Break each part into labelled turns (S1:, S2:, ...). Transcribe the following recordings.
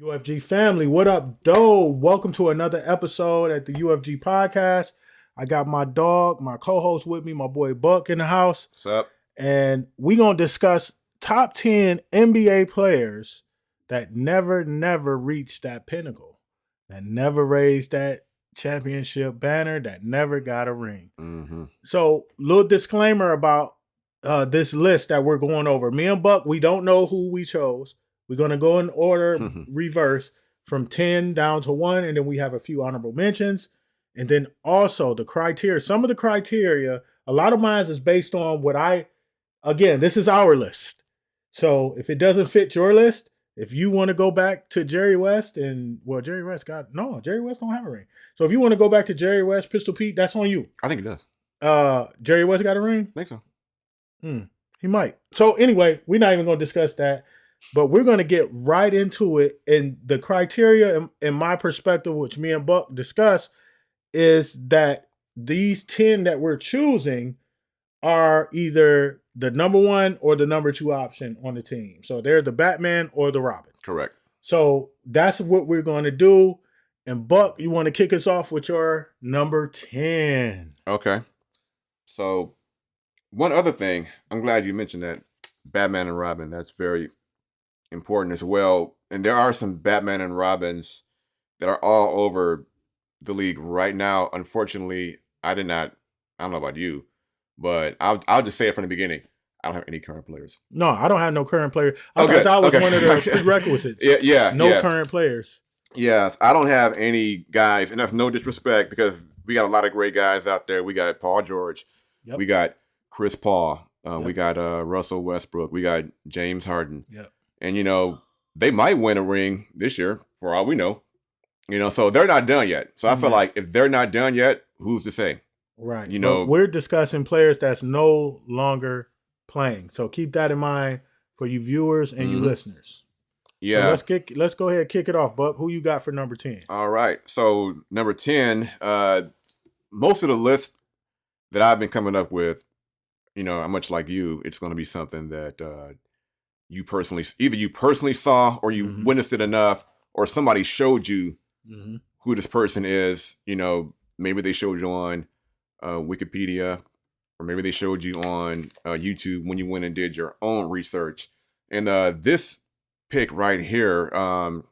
S1: UFG family, what up, doe? Welcome to another episode at the UFG podcast. I got my dog, my co-host with me, my boy Buck in the house.
S2: What's up?
S1: And we gonna discuss top 10 NBA players that never reached that pinnacle, that never raised that championship banner, that never got a ring.
S2: Mm-hmm.
S1: So, little disclaimer about this list that we're going over. Me and Buck, we don't know who we chose. We're going to go in order, reverse from 10 down to 1, and then we have a few honorable mentions. And then also the criteria. Some of the criteria, a lot of mine is based on again, this is our list. So if it doesn't fit your list, if you want to go back to Jerry West Jerry West don't have a ring. So if you want to go back to Jerry West, Pistol Pete, that's on you.
S2: I think it does.
S1: Jerry West got a ring?
S2: I think so.
S1: He might. So anyway, we're not even going to discuss that. But we're going to get right into it. And the criteria, in my perspective, which me and Buck discuss, is that these 10 that we're choosing are either the number 1 or the number 2 option on the team. So they're the Batman or the Robin.
S2: Correct.
S1: So that's what we're going to do. And Buck, you want to kick us off with your number 10.
S2: Okay. So one other thing, I'm glad you mentioned that Batman and Robin. That's very important as well. And there are some Batman and Robins that are all over the league right now. Unfortunately, I don't know about you, but I'll just say it from the beginning. I don't have any current players.
S1: No, I don't have no current players. I thought that was one of the prerequisites. No current players.
S2: Yes, I don't have any guys, and that's no disrespect because we got a lot of great guys out there. We got Paul George.
S1: Yep.
S2: We got Chris Paul.
S1: Yep.
S2: We got Russell Westbrook. We got James Harden.
S1: Yep.
S2: And, they might win a ring this year for all we know. So they're not done yet. So I feel like if they're not done yet, who's to say?
S1: Right. But we're discussing players that's no longer playing. So keep that in mind for you viewers and you listeners.
S2: Yeah.
S1: So let's go ahead and kick it off, Buck. Who you got for number 10?
S2: All right. So number 10, most of the list that I've been coming up with, I'm much like you, it's going to be something that you personally saw or you witnessed it enough or somebody showed you who this person is. Maybe they showed you on Wikipedia or maybe they showed you on YouTube when you went and did your own research. And this pick right here, I'm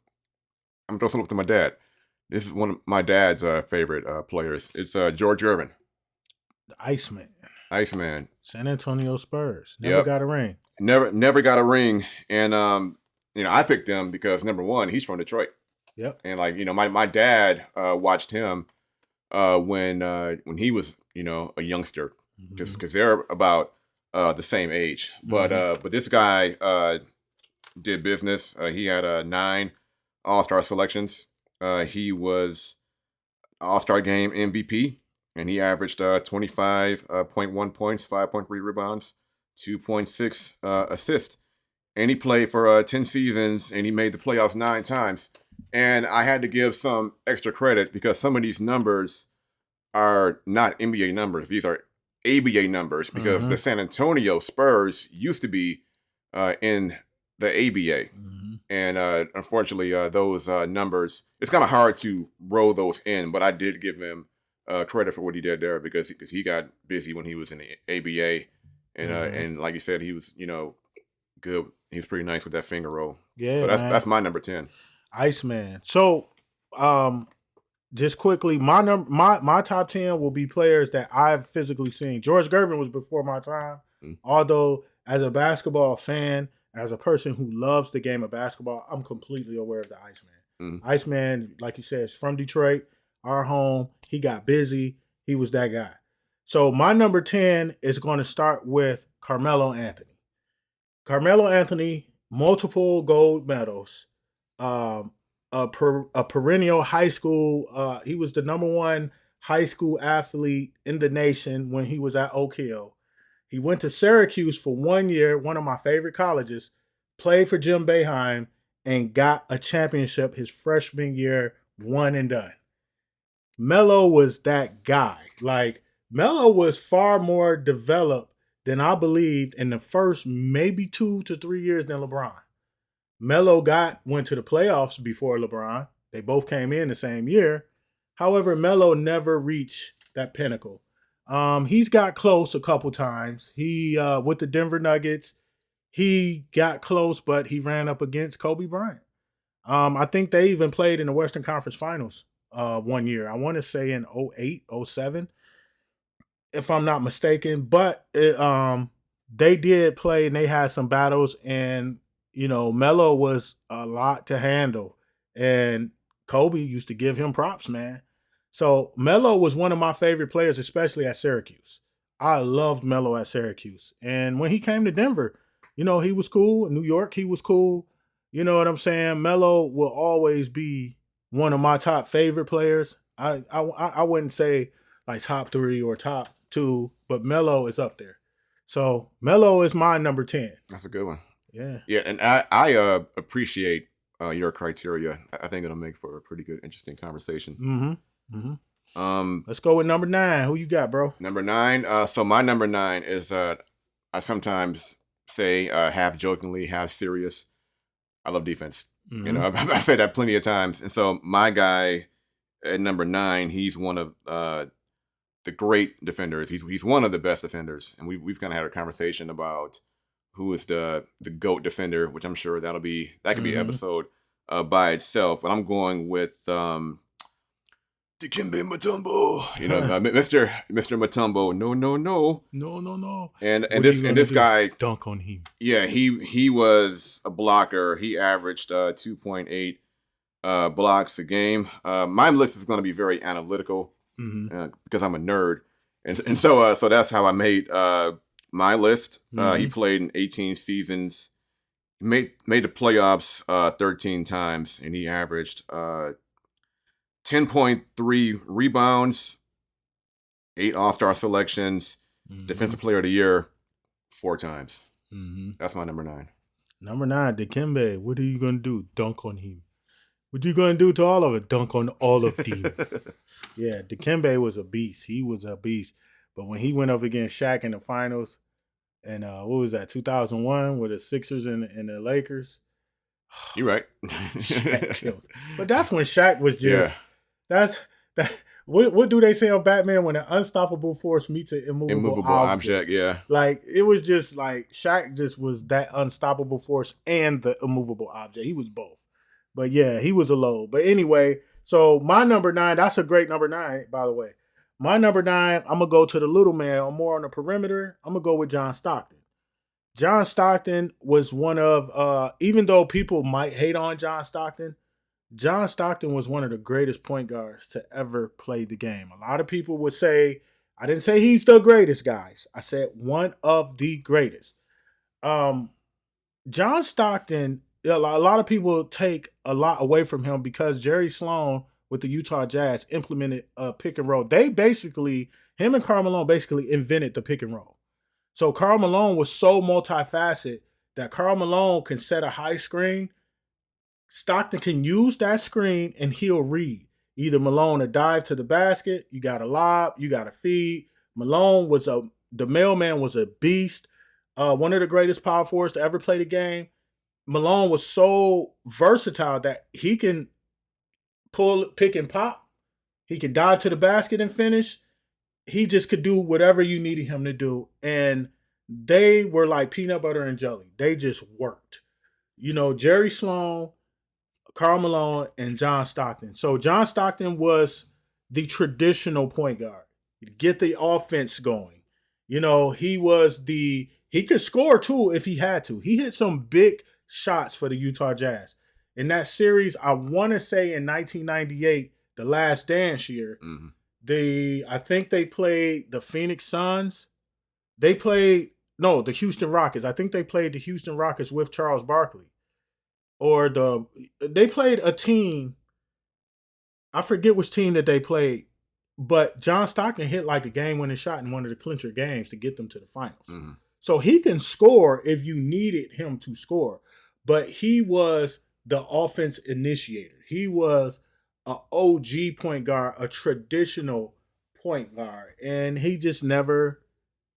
S2: just looking up to my dad. This is one of my dad's favorite players. It's George Irvin.
S1: The Iceman.
S2: San
S1: Antonio Spurs. Never got a ring.
S2: Never got a ring. And, I picked him because, number one, he's from Detroit.
S1: Yep.
S2: And, my dad watched him when he was, a youngster. Just because they're about the same age. But this guy did business. He had 9 All-Star selections. He was All-Star Game MVP. And he averaged 25.1 points, 5.3 rebounds, 2.6 assists. And he played for 10 seasons, and he made the playoffs 9 times. And I had to give some extra credit because some of these numbers are not NBA numbers. These are ABA numbers because the San Antonio Spurs used to be in the ABA. And unfortunately, those numbers, it's kind of hard to roll those in, but I did give him credit for what he did there because he got busy when he was in the ABA, and like you said, he was good. He was pretty nice with that finger roll.
S1: Yeah,
S2: so that's my number 10.
S1: Iceman. So, just quickly, my top 10 will be players that I've physically seen. George Gervin was before my time, although as a basketball fan, as a person who loves the game of basketball, I'm completely aware of the Iceman. Iceman, like you said, is from Detroit. Our home, he got busy. He was that guy. So my number 10 is going to start with Carmelo Anthony. Carmelo Anthony, multiple gold medals, a perennial high school. He was the number 1 high school athlete in the nation when he was at Oak Hill. He went to Syracuse for 1 year, one of my favorite colleges, played for Jim Boeheim, and got a championship his freshman year, one and done. Melo was that guy. Like, Melo was far more developed than I believed in the first maybe 2 to 3 years than LeBron. Melo went to the playoffs before LeBron. They both came in the same year. However, Melo never reached that pinnacle. He's got close a couple times. He with the Denver Nuggets, he got close, but he ran up against Kobe Bryant. I think they even played in the Western Conference Finals one year. I want to say in 08, 07, if I'm not mistaken. But they did play and they had some battles, and Melo was a lot to handle, and Kobe used to give him props, man. So Melo was one of my favorite players, especially at Syracuse. I loved Melo at Syracuse, and when he came to Denver, he was cool. In New York, he was cool. You know what I'm saying? Melo will always be one of my top favorite players. I wouldn't say like top 3 or top 2, but Melo is up there. So Melo is my number 10.
S2: That's a good one.
S1: Yeah.
S2: Yeah, and I appreciate your criteria. I think it'll make for a pretty good, interesting conversation.
S1: Mm-hmm. Mm-hmm. Let's go with number 9. Who you got, bro?
S2: Number 9. So my number 9 is I sometimes say half jokingly, half serious. I love defense.
S1: Mm-hmm.
S2: I've said that plenty of times. And so my guy at number 9, he's one of the great defenders. He's one of the best defenders, and we've kind of had a conversation about who is the GOAT defender, which I'm sure that could be an episode by itself. But I'm going with Dikembe Mutombo. Mr. Mutombo. No. And this guy
S1: dunk on him.
S2: Yeah, he was a blocker. He averaged 2.8 blocks a game. My list is going to be very analytical because I'm a nerd, and so that's how I made my list. He played in 18 seasons, made the playoffs 13 times, and he averaged 10.3 rebounds, 8 All-Star selections, Defensive Player of the Year 4 times. That's my number 9.
S1: Number 9, Dikembe. What are you gonna do? Dunk on him. What are you gonna do to all of it? Dunk on all of them. Yeah, Dikembe was a beast. He was a beast. But when he went up against Shaq in the finals, and what was that, 2001 with the Sixers and the Lakers?
S2: You're right.
S1: Shaq killed. But that's when Shaq was just that. What do they say on Batman when an unstoppable force meets an immovable object?
S2: Yeah.
S1: Like it was just like Shaq just was that unstoppable force and the immovable object. He was both. But yeah, he was a load. But anyway, so my number 9, that's a great number 9, by the way. My number 9, I'm going to go to the little man. I'm more on the perimeter. I'm going to go with John Stockton. John Stockton was one of, even though people might hate on John Stockton was one of the greatest point guards to ever play the game. A lot of people would say, I didn't say he's the greatest, guys. I said one of the greatest. John Stockton, a lot of people take a lot away from him because Jerry Sloan with the Utah Jazz implemented a pick and roll. Him and Karl Malone basically invented the pick and roll. So Karl Malone was so multifaceted that Karl Malone can set a high screen. Stockton can use that screen and he'll read. Either Malone a dive to the basket, you got to lob, you got to feed. The mailman was a beast. One of the greatest power forwards to ever play the game. Malone was so versatile that he can pick and pop. He can dive to the basket and finish. He just could do whatever you needed him to do. And they were like peanut butter and jelly. They just worked. Jerry Sloan, Karl Malone, and John Stockton. So John Stockton was the traditional point guard. Get the offense going. He could score too if he had to. He hit some big shots for the Utah Jazz. In that series, I want to say in 1998, the Last Dance year, I think they played the Phoenix Suns. The Houston Rockets. I think they played the Houston Rockets with Charles Barkley. They played a team. I forget which team that they played, but John Stockton hit like the game-winning shot in one of the clincher games to get them to the finals. So he can score if you needed him to score, but he was the offense initiator. He was an OG point guard, a traditional point guard, and he just never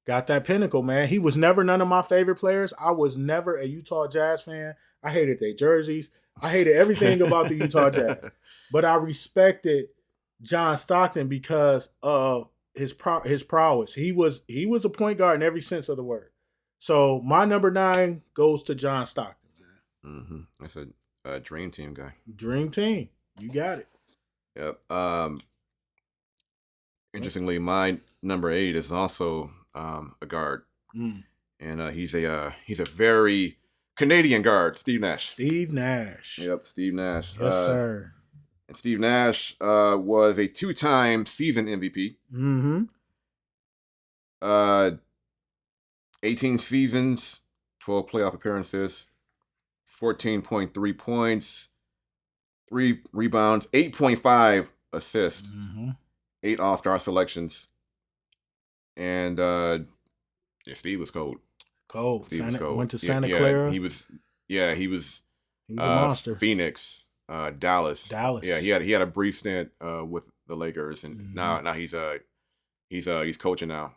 S1: got that pinnacle, man. He was never none of my favorite players. I was never a Utah Jazz fan. I hated their jerseys. I hated everything about the Utah Jazz. But I respected John Stockton because of his prowess. He was a point guard in every sense of the word. So my number 9 goes to John Stockton.
S2: Mm-hmm. That's a dream team guy.
S1: Dream team. You got it.
S2: Yep. Interestingly, my number 8 is also a guard, and he's a very Canadian guard, Steve Nash.
S1: Steve Nash.
S2: Yep, Steve Nash.
S1: Yes, sir.
S2: And Steve Nash was a 2-time season MVP.
S1: Mm-hmm.
S2: 18 seasons, 12 playoff appearances, 14.3 points, 3 rebounds, 8.5 assists, 8 All-Star selections, and Steve was cold. Steve was cold.
S1: Went to Santa Clara.
S2: He was
S1: a monster.
S2: Phoenix, Dallas. Yeah, he had a brief stint with the Lakers, and now he's coaching now.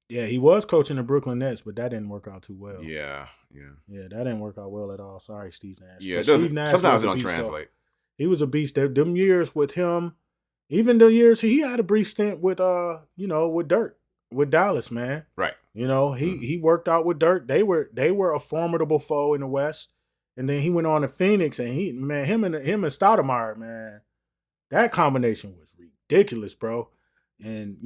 S1: Yeah, he was coaching the Brooklyn Nets, but that didn't work out too well.
S2: Yeah,
S1: that didn't work out well at all. Sorry, Steve Nash.
S2: Yeah, sometimes it don't translate.
S1: He was a beast. Them years with him, even the years he had a brief stint with with Dirk, with Dallas, man.
S2: Right.
S1: He worked out with Dirk. They were a formidable foe in the West, and then he went on to Phoenix, and him and Stoudemire, man, that combination was ridiculous, bro. And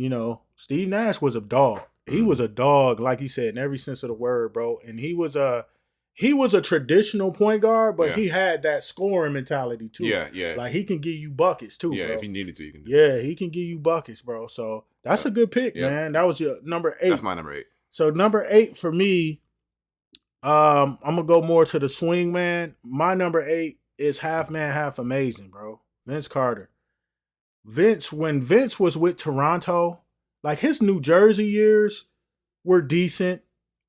S1: Steve Nash was a dog. He was a dog, like you said, in every sense of the word, bro. And he was a traditional point guard, but he had that scoring mentality too.
S2: Yeah.
S1: Like he can give you buckets too.
S2: Yeah,
S1: bro.
S2: if he needed to, he can do
S1: it. Yeah, he can give you buckets, bro. So that's a good pick, man. That was your number 8.
S2: That's my number 8.
S1: So number 8 for me, I'm gonna go more to the swing, man. My number 8 is half man, half amazing, bro. Vince Carter. When Vince was with Toronto, like his New Jersey years were decent.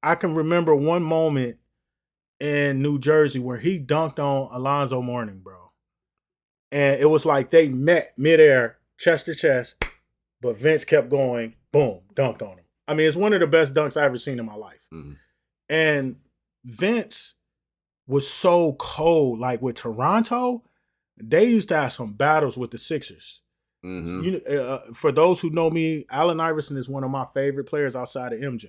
S1: I can remember one moment in New Jersey where he dunked on Alonzo Mourning, bro. And it was like they met midair, chest to chest, but Vince kept going, boom, dunked on him. I mean, it's one of the best dunks I've ever seen in my life. Mm-hmm. And Vince was so cold. Like with Toronto, they used to have some battles with the Sixers. Mm-hmm. For those who know me, Allen Iverson is one of my favorite players outside of MJ.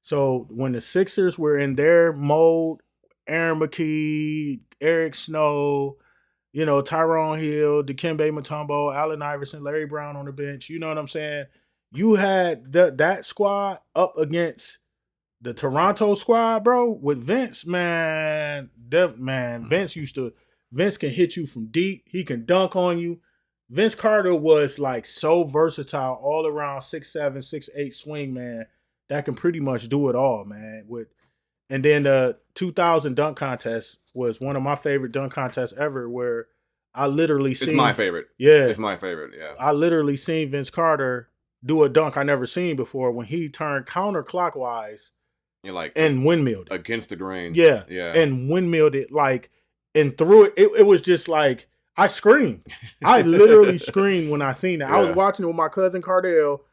S1: So when the Sixers were in their mode, Aaron McKee, Eric Snow, Tyrone Hill, Dikembe Mutombo, Allen Iverson, Larry Brown on the bench, you know what I'm saying? You had that squad up against the Toronto squad, bro, with Vince, man. Vince can hit you from deep. He can dunk on you. Vince Carter was like so versatile, all around 6'7", 6'8" swing man that can pretty much do it all, man. And then the 2000 dunk contest was one of my favorite dunk contests ever, where I literally seen.
S2: It's my favorite.
S1: Yeah,
S2: it's my favorite. Yeah,
S1: I literally seen Vince Carter do a dunk I never seen before when he turned counterclockwise. And windmilled it
S2: against the grain.
S1: Yeah, and windmilled it and threw it. It was just like. I screamed. I literally screamed when I seen it. Yeah. I was watching it with my cousin Cardell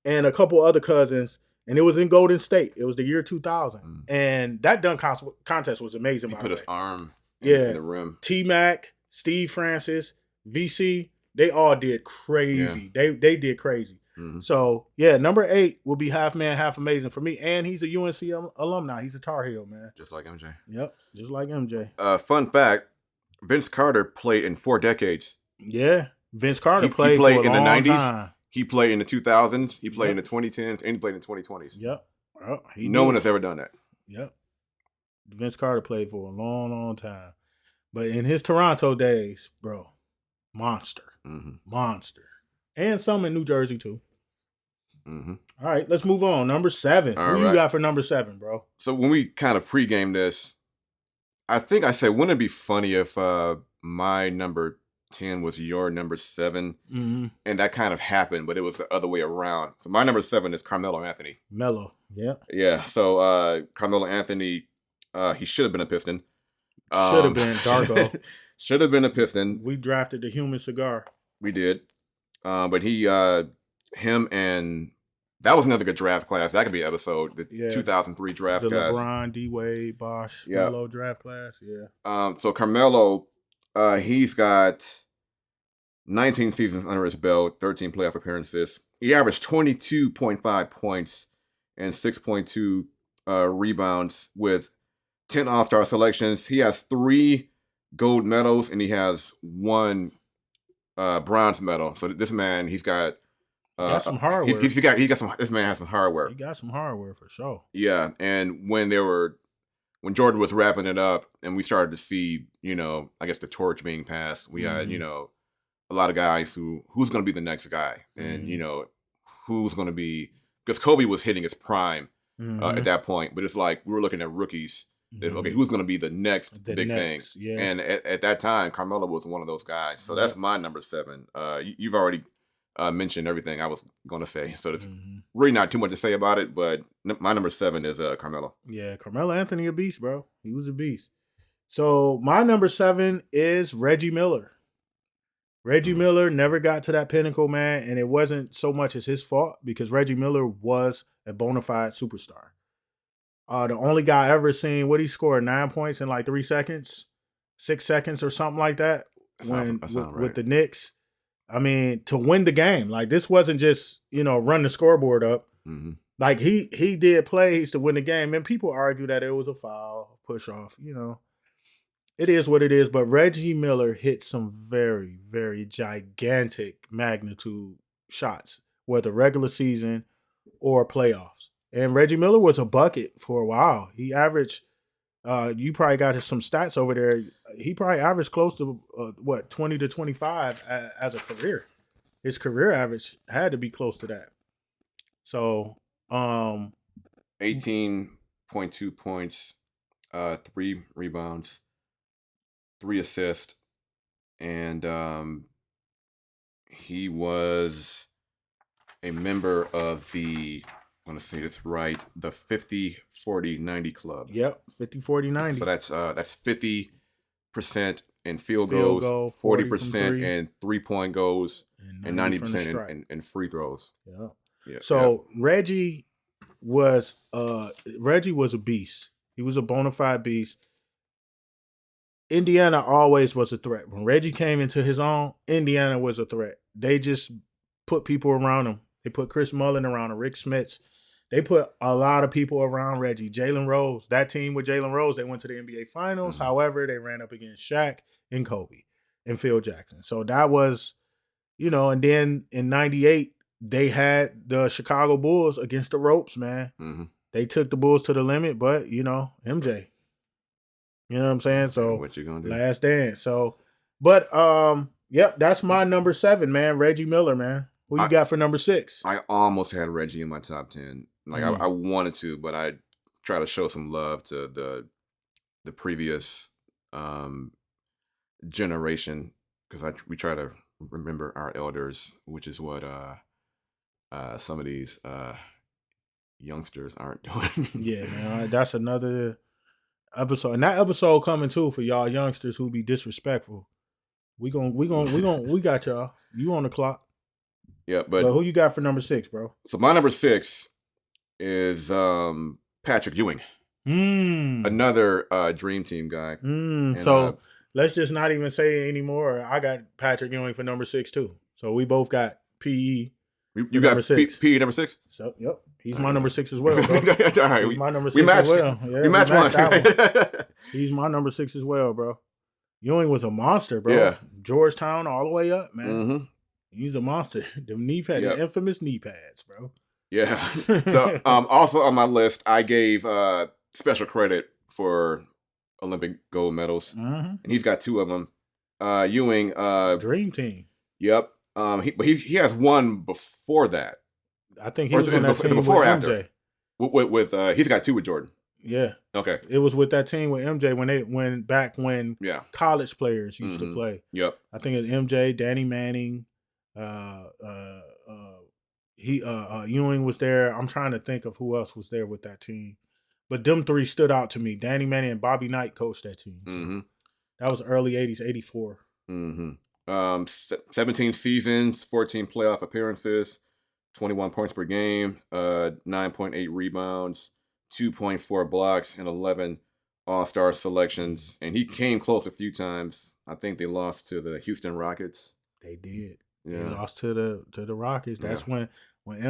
S1: and a couple other cousins, and it was in Golden State. It was the year 2000. And that dunk contest was amazing.
S2: He put his arm in the rim.
S1: T-Mac, Steve Francis, VC, they all did crazy. Yeah. They did crazy. Mm-hmm. So, number 8 will be half man, half amazing for me. And he's a UNC alumni. He's a Tar Heel, man.
S2: Just like MJ.
S1: Yep, just like MJ.
S2: Fun fact. Vince Carter played in 4 decades.
S1: Yeah. Vince Carter played for a
S2: in the
S1: long
S2: 90s.
S1: Time.
S2: He played in the 2000s. He played in the 2010s. And he played in the 2020s.
S1: Yep.
S2: No one has ever done that.
S1: Yep. Vince Carter played for a long, long time. But in his Toronto days, bro, monster. Mm-hmm. Monster. And some in New Jersey, too. Mm-hmm. All right, let's move on. Number 7. Who you got for number 7, bro?
S2: So when we kind of pregame this, I think I said, wouldn't it be funny if my number 10 was your number 7? Mm-hmm. And that kind of happened, but it was the other way around. So my number 7 is Carmelo Anthony.
S1: Melo, yeah.
S2: Yeah, so Carmelo Anthony, he should have been a Piston.
S1: Should have been Dargo.
S2: Should have been a Piston.
S1: We drafted the human cigar.
S2: We did. But him and That was another good draft class. That could be an episode. The
S1: Yeah.
S2: 2003 draft
S1: The
S2: class.
S1: LeBron, D Wade, Bosh,
S2: Yeah.
S1: Melo draft class. Yeah.
S2: So Carmelo, he's got 19 seasons under his belt, 13 playoff appearances. He averaged 22.5 points and 6.2 rebounds with 10 All-Star selections. He has 3 gold medals and he has 1 bronze medal. So this man, he's got
S1: some hardware.
S2: This man has some hardware.
S1: He got some hardware for sure.
S2: Yeah, and when Jordan was wrapping it up, and we started to see, I guess the torch being passed. We had, a lot of guys who's going to be the next guy, and who's going to be, because Kobe was hitting his prime at that point, but it's like we were looking at rookies. That, okay, who's going to be the next big thing?
S1: Yeah.
S2: And at that time, Carmelo was one of those guys. So that's my number 7. You've already mentioned everything I was going to say, so there's really not too much to say about it. But my number 7 is Carmelo.
S1: Yeah, Carmelo Anthony, a beast, bro. He was a beast. So my number 7 is Reggie Miller. Reggie Miller never got to that pinnacle, man, and it wasn't so much as his fault because Reggie Miller was a bona fide superstar. The only guy I ever seen, what he scored 9 points in like 3 seconds, 6 seconds or something like that. With the Knicks. I mean, to win the game. Like this wasn't just, run the scoreboard up.
S2: Mm-hmm.
S1: Like he did plays to win the game. And people argue that it was a foul, push off, It is what it is. But Reggie Miller hit some very, very gigantic magnitude shots, whether regular season or playoffs. And Reggie Miller was a bucket for a while. He averaged, you probably got some stats over there. He probably averaged close to, 20 to 25 as a career. His career average had to be close to that. So,
S2: 18.2 points, 3 rebounds, 3 assists, and he was a member of the, I want to say this right, the 50-40-90 club.
S1: Yep, 50-40-90.
S2: So that's 50% in field goals, 40% in 3-point goals, and 90% in free throws.
S1: Yeah. So Reggie was a beast. He was a bona fide beast. Indiana always was a threat. When Reggie came into his own, Indiana was a threat. They just put people around him. They put Chris Mullin around him, Rick Smits. They put a lot of people around Reggie. Jalen Rose, that team with Jalen Rose, they went to the NBA Finals. Mm-hmm. However, they ran up against Shaq and Kobe and Phil Jackson. So that was, and then in 98, they had the Chicago Bulls against the ropes, man.
S2: Mm-hmm.
S1: They took the Bulls to the limit, but, MJ. You know what I'm saying? So
S2: what you gonna do?
S1: Last dance. So, but yep, that's my number 7, man. Reggie Miller, man. Who you got for number 6?
S2: I almost had Reggie in my top 10. Like I wanted to, but I try to show some love to the previous generation because we try to remember our elders, which is what some of these youngsters aren't doing.
S1: Yeah, man, that's another episode, and that episode coming too for y'all youngsters who be disrespectful. We got y'all. You on the clock.
S2: Yeah, but
S1: who you got for number 6, bro?
S2: So my number 6 is Patrick Ewing. Another Dream Team guy.
S1: So let's just not even say it anymore. I got Patrick Ewing for number 6 too. So we both got PE.
S2: You got number 6. PE number 6?
S1: So yep. He's my number 6 as well, bro.
S2: All right.
S1: He's my number 6 as well. Yeah,
S2: we matched one.
S1: He's my number 6 as well, bro. Ewing was a monster, bro.
S2: Yeah.
S1: Georgetown all the way up, man.
S2: Mm-hmm.
S1: He's a monster. The knee pad, the infamous knee pads, bro.
S2: Yeah. So also on my list, I gave special credit for Olympic gold medals, and he's got 2 of them. Ewing,
S1: Dream Team.
S2: Yep. He has one before that.
S1: I think he was on that team before with MJ.
S2: With he's got 2 with Jordan.
S1: Yeah.
S2: Okay.
S1: It was with that team with MJ when college players used to play.
S2: Yep.
S1: I think it was MJ, Danny Manning. Ewing was there. I'm trying to think of who else was there with that team, but them 3 stood out to me. Danny Manning and Bobby Knight coached that team. So that was early 80s, 84.
S2: 17 seasons, 14 playoff appearances, 21 points per game, 9.8 rebounds, 2.4 blocks, and 11 All-Star selections. And he came close a few times. I think they lost to the Houston Rockets.
S1: They did.
S2: Yeah.
S1: They lost to the Rockets. That's
S2: Yeah.
S1: when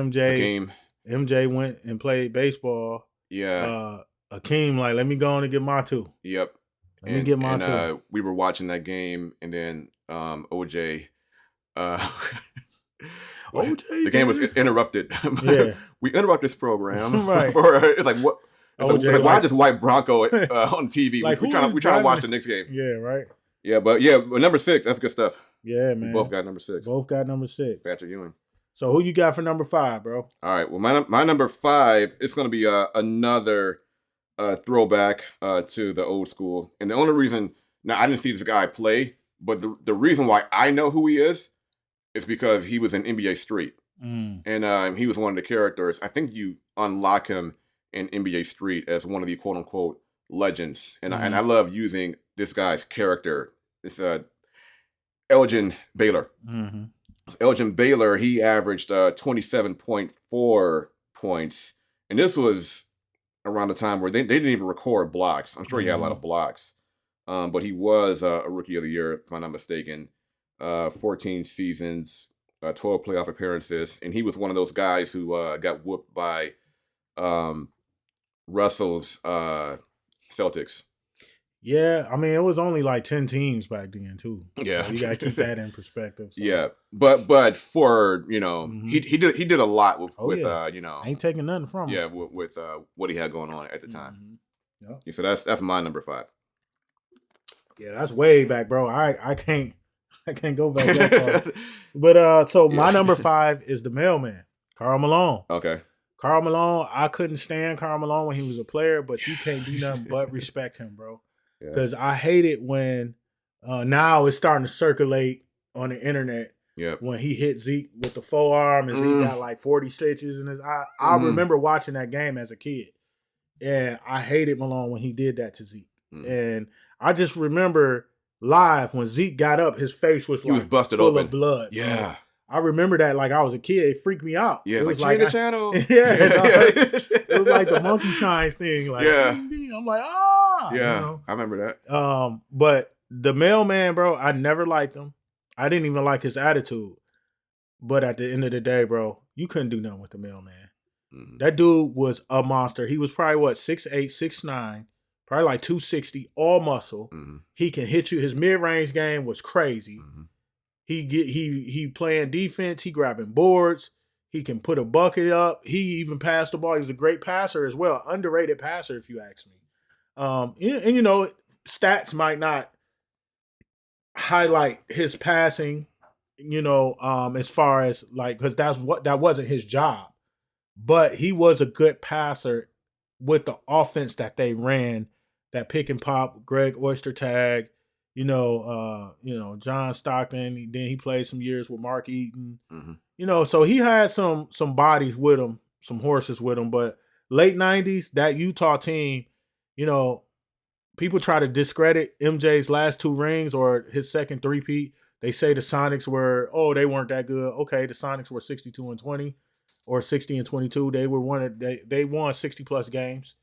S2: MJ
S1: went and played baseball.
S2: Yeah.
S1: Akeem like, let me go on and get my two.
S2: Yep.
S1: Let me get my two.
S2: We were watching that game, and then OJ.
S1: OJ.
S2: The game was interrupted.
S1: Yeah.
S2: We interrupt this program.
S1: Right.
S2: It's like what? It's like, why this white Bronco on TV?
S1: Like,
S2: we're trying to watch the next game.
S1: Yeah, right.
S2: Yeah, but number 6, that's good stuff.
S1: Yeah, man.
S2: We both got number 6.
S1: Both got number 6.
S2: Patrick Ewing.
S1: So who you got for number 5, bro?
S2: All right. Well, my number 5 is going to be another throwback to the old school. And the only reason, now I didn't see this guy play, but the reason why I know who he is because he was in NBA Street. And he was one of the characters. I think you unlock him in NBA Street as one of the quote unquote legends. And I love using this guy's character. It's Elgin Baylor.
S1: Mm-hmm.
S2: So Elgin Baylor, he averaged 27.4 points. And this was around the time where they didn't even record blocks. I'm sure he had a lot of blocks. But he was a Rookie of the Year, if I'm not mistaken. 14 seasons, 12 playoff appearances. And he was one of those guys who got whooped by Russell's Celtics.
S1: Yeah, I mean, it was only like 10 teams back then, too.
S2: Yeah.
S1: So you got to keep that in perspective. So.
S2: Yeah, but for, he did a lot with
S1: ain't taking nothing from him.
S2: Yeah, with what he had going on at the time.
S1: Yep.
S2: Yeah, so that's my number 5.
S1: Yeah, that's way back, bro. I can't go back that far. But so my number 5 is the mailman, Karl Malone.
S2: Okay.
S1: Karl Malone, I couldn't stand Karl Malone when he was a player, but you can't do nothing but respect him, bro. Because I hate it when now it's starting to circulate on the internet when he hit Zeke with the forearm and Zeke got like 40 stitches in his eye. I remember watching that game as a kid, and I hated Malone when he did that to Zeke. And I just remember live when Zeke got up, his face was
S2: was busted
S1: full
S2: open
S1: of blood.
S2: Yeah.
S1: Bro. I remember that like I was a kid. It freaked me out.
S2: Yeah,
S1: it was
S2: like the channel.
S1: It was like the monkey shines thing. Like, I'm like,
S2: Yeah, I remember
S1: that. But the mailman, bro, I never liked him. I didn't even like his attitude. But at the end of the day, bro, you couldn't do nothing with the mailman. That dude was a monster. He was probably 6'8", 6'9", probably like 260, all muscle. He can hit you. His mid-range game was crazy. He playing defense. He grabbing boards. He can put a bucket up. He even passed the ball. He was a great passer as well. Underrated passer, if you ask me. And stats might not highlight his passing, as far as like, because that wasn't his job. But he was a good passer with the offense that they ran, that pick and pop, Greg Oyster tag, John Stockton. Then he played some years with Mark Eaton. So he had some bodies with him, some horses with him. But late 90s, that Utah team, people try to discredit MJ's last 2 rings or his second three-peat. They say the Sonics they weren't that good. Okay, the Sonics were 62-20 or 60-22. They won 60 plus games.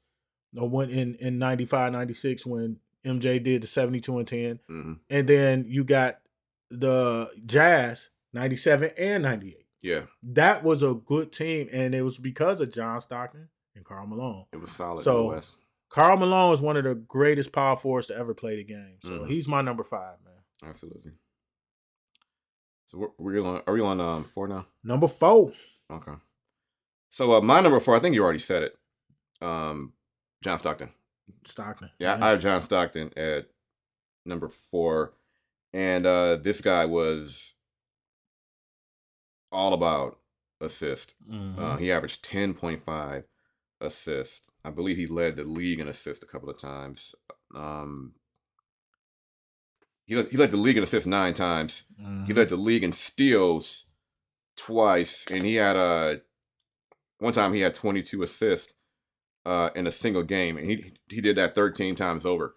S1: Went in 95, 96 when MJ did the 72-10. And then you got the Jazz 97 and 98.
S2: Yeah.
S1: That was a good team, and it was because of John Stockton and Karl Malone.
S2: It was solid
S1: so,
S2: in the West.
S1: Karl Malone is one of the greatest power forwards to ever play the game. So he's my number 5, man.
S2: Absolutely. So are we on 4 now?
S1: Number 4.
S2: Okay. So my number 4, I think you already said it. John Stockton. Yeah, I have John Stockton at number 4. And this guy was all about assist. He averaged 10.5 assists. I believe he led the league in assists a couple of times. He led the league in assists 9 times. He led the league in steals twice. And he had one time he had 22 assists in a single game, and he did that 13 times over.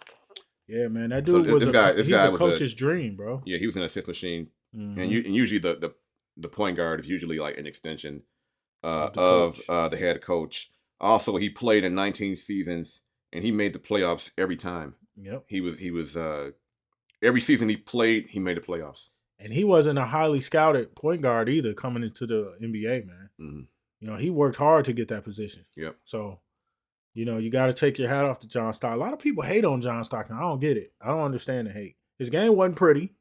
S2: Yeah, man, that dude was a coach's dream, bro. Yeah, he was an assist machine, and usually the point guard is usually like an extension of the head coach. Also, he played in 19 seasons and he made the playoffs every time.
S1: Yep.
S2: He was every season he played, he made the playoffs.
S1: And he wasn't a highly scouted point guard either coming into the NBA, man.
S2: Mm-hmm.
S1: You know, he worked hard to get that position.
S2: Yep.
S1: So, you know, you got to take your hat off to John Stockton. A lot of people hate on John Stockton. I don't get it. I don't understand the hate. His game wasn't pretty.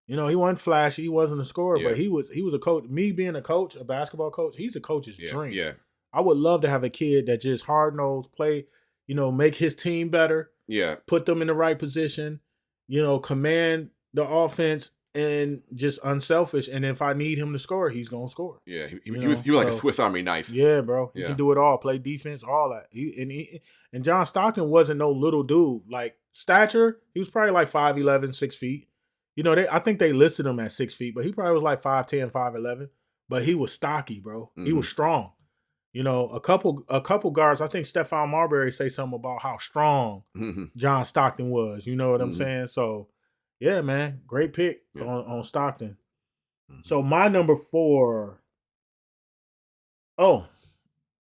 S1: You know, he wasn't flashy. He wasn't a scorer, but he was a coach. Me being a coach, a basketball coach, he's a coach's dream.
S2: Yeah.
S1: I would love to have a kid that just hard-nosed, play, you know, make his team better.
S2: Yeah.
S1: Put them in the right position, you know, command the offense and just unselfish. And if I need him to score, he's going to score.
S2: Yeah. He was like a Swiss Army knife.
S1: Yeah, bro. He can do it all. Play defense, all that. And John Stockton wasn't no little dude. Like stature, he was probably like 5'11", 6 feet. You know, I think they listed him at 6 feet, but he probably was like 5'10", 5'11". But he was stocky, bro. Mm-hmm. He was strong. You know, a couple guards, I think Stephon Marbury say something about how strong John Stockton was. You know what I'm saying? So, yeah, man, great pick on Stockton. Mm-hmm. So my number 4. Oh,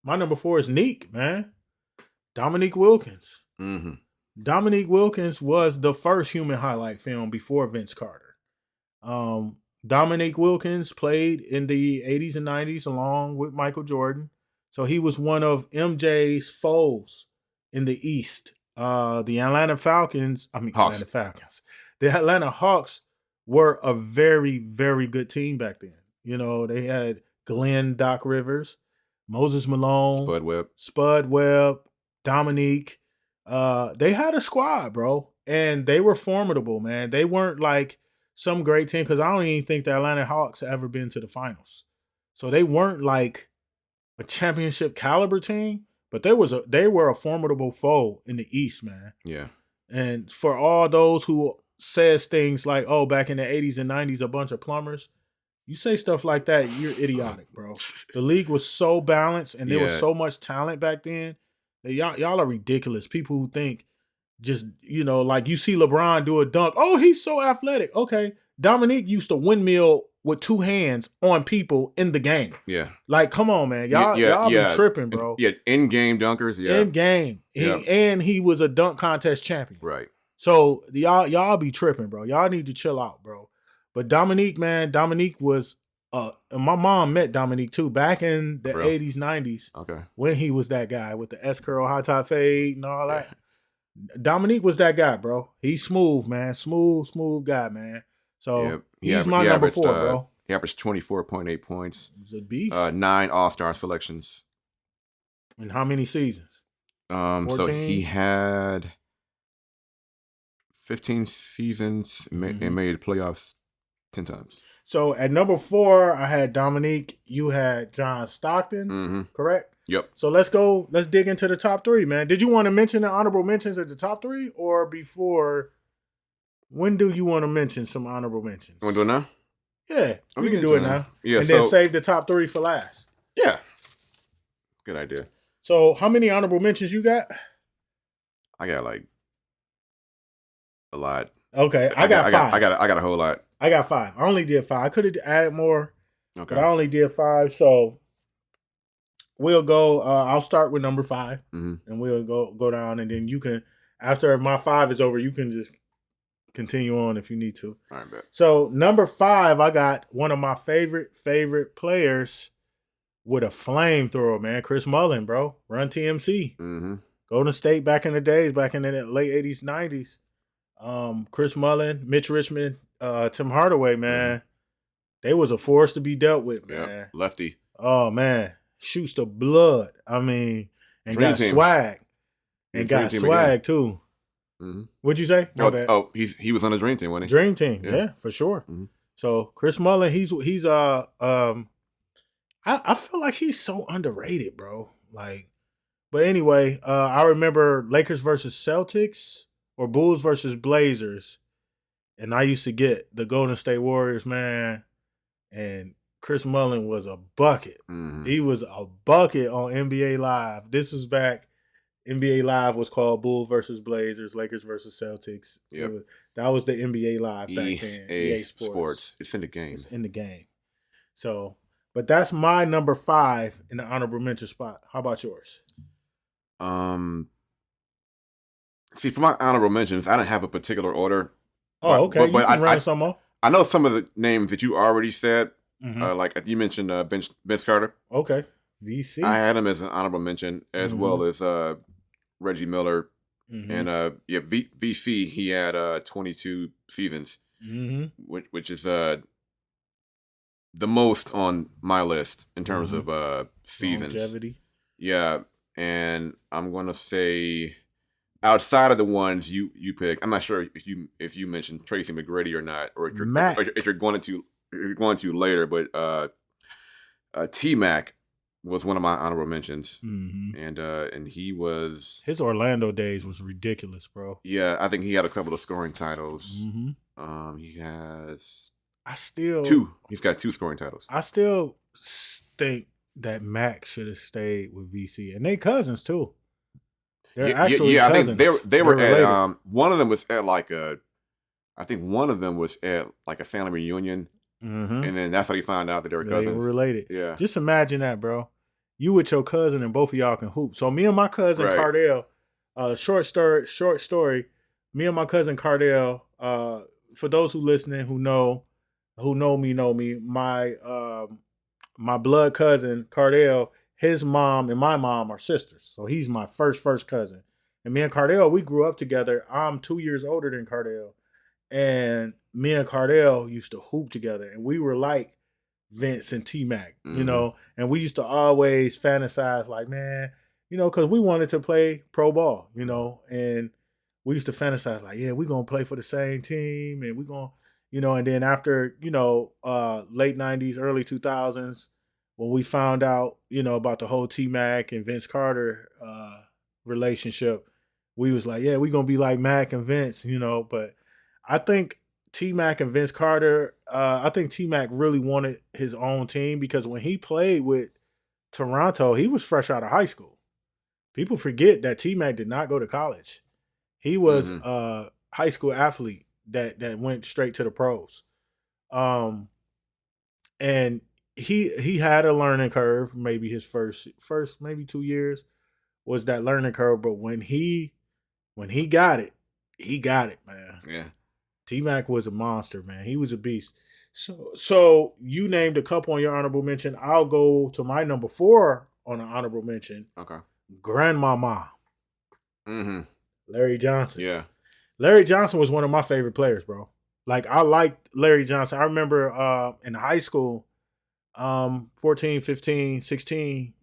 S1: my number 4 is Neek, man. Dominique Wilkins. Mm-hmm. Dominique Wilkins was the first human highlight film before Vince Carter. Dominique Wilkins played in the 80s and 90s along with Michael Jordan. So he was one of MJ's foes in the East. The Atlanta Falcons. The Atlanta Hawks were a very, very good team back then. You know, they had Glenn Doc Rivers, Moses Malone, Spud Webb, Dominique. They had a squad, bro, and they were formidable, man. They weren't like some great team because I don't even think the Atlanta Hawks ever been to the finals. So they weren't like a championship caliber team, but they were a formidable foe in the East, man.
S2: Yeah.
S1: And for all those who says things like, "Oh, back in the 80s and 90s, a bunch of plumbers," you say stuff like that, you're idiotic, bro. The league was so balanced, and there was so much talent back then. Y'all are ridiculous. People who think just, you know, like you see LeBron do a dunk. Oh, he's so athletic. Okay. Dominique used to windmill with 2 hands on people in the game.
S2: Yeah.
S1: Like, come on, man. Y'all be tripping, bro.
S2: Yeah, in-game dunkers. Yeah.
S1: In-game. And he was a dunk contest champion.
S2: Right.
S1: So y'all be tripping, bro. Y'all need to chill out, bro. But Dominique, man, Dominique was my mom met Dominique too back in the 80s, 90s.
S2: Okay.
S1: When he was that guy with the S-curl, high top fade and all that. Dominique was that guy, bro. He's smooth, man. Smooth guy, man. So he's my number 4, bro.
S2: He averaged 24.8 points.
S1: He's a beast.
S2: 9 All-Star selections.
S1: In how many seasons?
S2: 14? So he had 15 seasons and made the playoffs 10 times.
S1: So at number 4, I had Dominique. You had John Stockton, correct?
S2: Yep.
S1: So let's dig into the top 3, man. Did you want to mention the honorable mentions at the top 3 or before? When do you want to mention some honorable mentions?
S2: You want to do it now?
S1: Yeah, we can do it now.
S2: Yeah,
S1: and then save the top 3 for last.
S2: Yeah. Good idea.
S1: So how many honorable mentions you got?
S2: I got like a lot.
S1: Okay, I got 5.
S2: I got a whole lot.
S1: I got 5. I only did 5. I could have added more,
S2: okay,
S1: but I only did 5. So we'll go. I'll start with number 5, and we'll go down, and then you can. After my 5 is over, you can just continue on if you need to.
S2: All right, bet.
S1: So number 5, I got one of my favorite players with a flamethrower, man. Chris Mullin, bro. Run TMC. Golden State back in the days, back in the late 80s, 90s. Chris Mullin, Mitch Richmond, Tim Hardaway, man. They was a force to be dealt with, man.
S2: Yep. Lefty.
S1: Oh, man. Shoots the blood. I mean, and
S2: Dream
S1: got
S2: team.
S1: swag. And got swag, again. Too. What'd you say?
S2: He was on the Dream Team, wasn't he?
S1: Dream Team, yeah, for sure. So Chris Mullin, he's I feel like he's so underrated, bro. Like, but anyway, I remember Lakers versus Celtics or Bulls versus Blazers, and I used to get the Golden State Warriors, man, and Chris Mullin was a bucket. He was a bucket on NBA Live. This was back. NBA Live was called Bulls versus Blazers, Lakers versus Celtics.
S2: Yep.
S1: That was the NBA Live back then.
S2: EA Sports. It's in the game.
S1: It's in the game. So, But that's my number 5 in the honorable mention spot. How about yours?
S2: See, for my honorable mentions, I didn't have a particular order,
S1: Oh, okay. You
S2: but
S1: can run some more.
S2: I know some of the names that you already said.
S1: Mm-hmm.
S2: Like you mentioned, Vince Carter.
S1: Okay. VC.
S2: I had him as an honorable mention, as well as Reggie Miller, and VC. He had 22 seasons, which is the most on my list in terms of seasons.
S1: Longevity.
S2: Yeah, and I'm gonna say outside of the ones you pick, I'm not sure if you mentioned Tracy McGrady or not, or if you're going to later, but T Mac was one of my honorable mentions, and he was,
S1: his Orlando days was ridiculous, bro.
S2: Yeah, I think he had a couple of scoring titles. He has two. He's got 2 scoring titles.
S1: I still think that Mac should have stayed with VC, and they cousins too. They're actually cousins.
S2: I think they were at one of them was at like a, I think one of them was at like a family reunion, and then that's how you found out that they were cousins. They were
S1: related.
S2: Yeah,
S1: just imagine that, bro. You with your cousin, and both of y'all can hoop. So me and my cousin Cardell, short story. Me and my cousin Cardell. For those who listening who know me. My blood cousin Cardell, his mom and my mom are sisters. So he's my first cousin. And me and Cardell, we grew up together. I'm 2 years older than Cardell. And me and Cardell used to hoop together. And we were like Vince and T-Mac, you know. And we used to always fantasize like, man, you know, because we wanted to play pro ball, you know. And we used to fantasize like, yeah, we're going to play for the same team. And we're going to, you know, and then after, you know, late 90s, early 2000s, when we found out, you know, about the whole T-Mac and Vince Carter relationship, we was like, yeah, we're going to be like Mac and Vince, you know. But I think T-Mac and Vince Carter, I think T-Mac really wanted his own team because when he played with Toronto, he was fresh out of high school. People forget that T-Mac did not go to college. He was a high school athlete that went straight to the pros. And he had a learning curve, maybe his first maybe 2 years was that learning curve, but when he got it, man.
S2: Yeah.
S1: T-Mac was a monster, man. He was a beast. So you named a couple on your honorable mention. I'll go to my number 4 on an honorable mention.
S2: Okay.
S1: Grandmama. Larry Johnson.
S2: Yeah.
S1: Larry Johnson was one of my favorite players, bro. Like, I liked Larry Johnson. I remember in high school, 14, 15, 16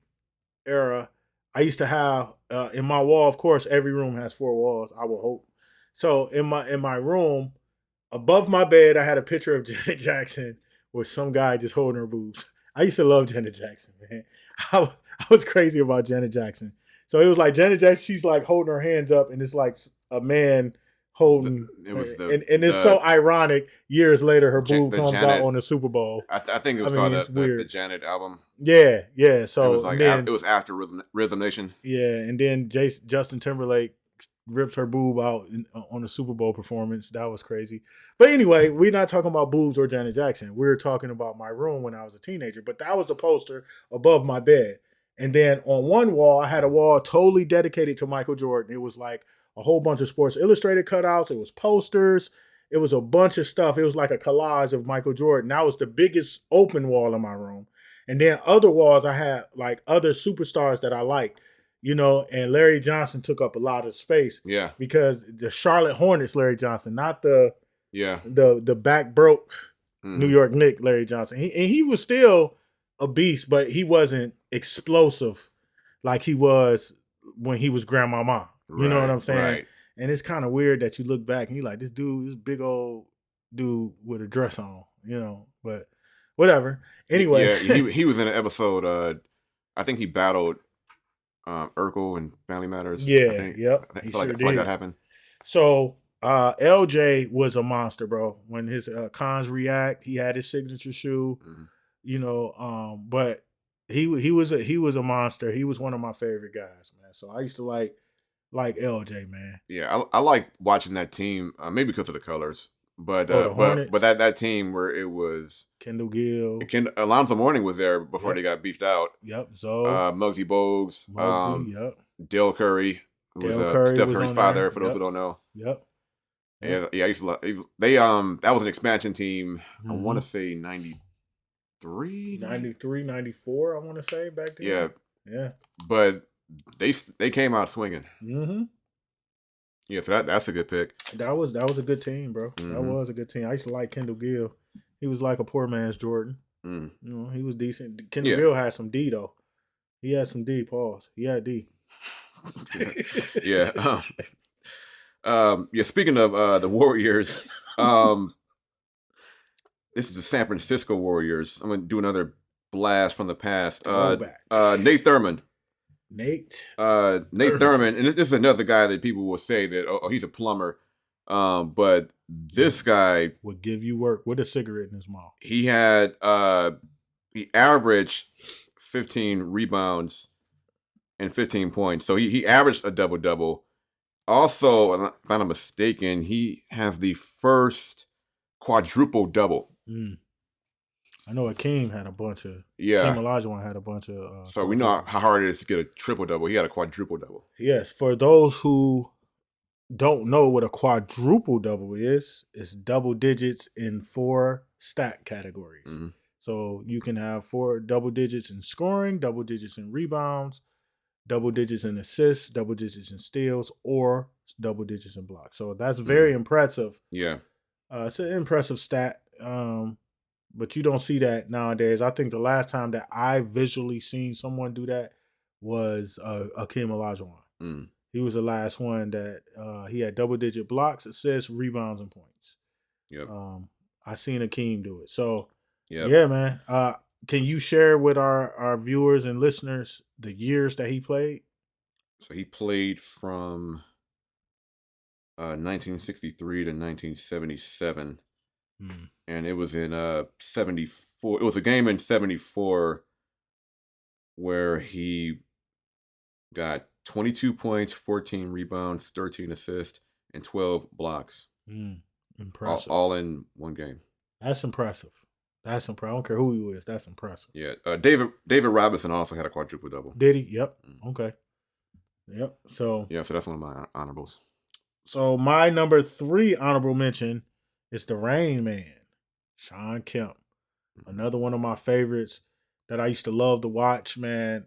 S1: era, I used to have in my wall, of course, every room has 4 walls, I will hope. So in my room, above my bed, I had a picture of Janet Jackson with some guy just holding her boobs. I used to love Janet Jackson, man. I was crazy about Janet Jackson. So it was like Janet Jackson, she's like holding her hands up, and it's like a man holding. And it's so ironic. Years later, her boob comes out on the Super Bowl.
S2: I think it was called the Janet album.
S1: Yeah, yeah. So
S2: it was like it was after Rhythm Nation.
S1: Yeah, and then Justin Timberlake ripped her boob out on the Super Bowl performance. That was crazy. But anyway, we're not talking about boobs or Janet Jackson. We're talking about my room when I was a teenager. But that was the poster above my bed. And then on one wall, I had a wall totally dedicated to Michael Jordan. It was like a whole bunch of Sports Illustrated cutouts. It was posters. It was a bunch of stuff. It was like a collage of Michael Jordan. That was the biggest open wall in my room. And then other walls, I had like other superstars that I liked, you know, and Larry Johnson took up a lot of space.
S2: Yeah.
S1: Because the Charlotte Hornets, Larry Johnson, not the back broke New York Knicks, Larry Johnson. He was still a beast, but he wasn't explosive like he was when he was Grandmama. You know what I'm saying?
S2: Right.
S1: And it's kind of weird that you look back and you're like, this big old dude with a dress on, you know, but whatever. Anyway.
S2: Yeah, he was in an episode, I think he battled Urkel and Family Matters.
S1: Yeah,
S2: I feel like that happened.
S1: So LJ was a monster, bro. When his Cons React, he had his signature shoe, you know, but he was a monster. He was one of my favorite guys, man. So I used to like LJ, man.
S2: Yeah, I like watching that team, maybe because of the colors, But
S1: the Hornets.
S2: that team where it was
S1: Kendall Gill.
S2: Alonzo Mourning was there before
S1: Yep.
S2: they got beefed out.
S1: Yep. Zoe.
S2: Muggsy Bogues.
S1: Muggsy. Yep.
S2: Dale Curry, who was
S1: Curry
S2: Steph
S1: was
S2: Curry's
S1: on
S2: father,
S1: there.
S2: for those who don't know.
S1: Yep.
S2: And yeah, I used to they that was an expansion team. I want to say 93,
S1: 94, I want to say back then.
S2: Yeah.
S1: Yeah.
S2: But they came out swinging.
S1: Mm-hmm.
S2: Yeah, so that's a good pick.
S1: That was a good team, bro.
S2: Mm-hmm.
S1: That was a good team. I used to like Kendall Gill. He was like a poor man's Jordan.
S2: Mm.
S1: You know, he was decent. Kendall Gill had some D though. He had some D. Pause. He had D.
S2: Yeah. Yeah. Speaking of the Warriors, this is the San Francisco Warriors. I'm gonna do another blast from the past. Nate Thurmond. Nate Thurmond, and this is another guy that people will say that he's a plumber, but this guy
S1: would give you work with a cigarette in his mouth.
S2: He had he averaged 15 rebounds and 15 points, so he averaged a double-double. Also, if I'm not mistaken, he has the first quadruple-double.
S1: I know Akeem had a bunch of.
S2: Yeah.
S1: Akeem Olajuwon had a bunch of.
S2: So we know how hard it is to get a triple-double. He had a quadruple-double.
S1: Yes. For those who don't know what a quadruple-double is, it's double digits in 4 stat categories. Mm-hmm. So you can have 4 double digits in scoring, double digits in rebounds, double digits in assists, double digits in steals, or double digits in blocks. So that's very impressive.
S2: Yeah.
S1: It's an impressive stat. But you don't see that nowadays. I think the last time that I visually seen someone do that was Akeem Olajuwon. He was the last one that he had double-digit blocks, assists, rebounds, and points.
S2: Yep.
S1: I seen Akeem do it. So, yeah, man. Can you share with our viewers and listeners the years that he played?
S2: So he played from 1963 to 1977. And it was in 74. It was a game in 74 where he got 22 points, 14 rebounds, 13 assists, and 12 blocks.
S1: Impressive.
S2: All in one game.
S1: That's impressive. I don't care who he is. That's impressive.
S2: Yeah. David Robinson also had a quadruple double.
S1: Did he? Yep. Okay. Yep. So.
S2: Yeah. So that's one of my honorables.
S1: So my number 3 honorable mention is the Rain Man, Shawn Kemp. Another one of my favorites that I used to love to watch, man.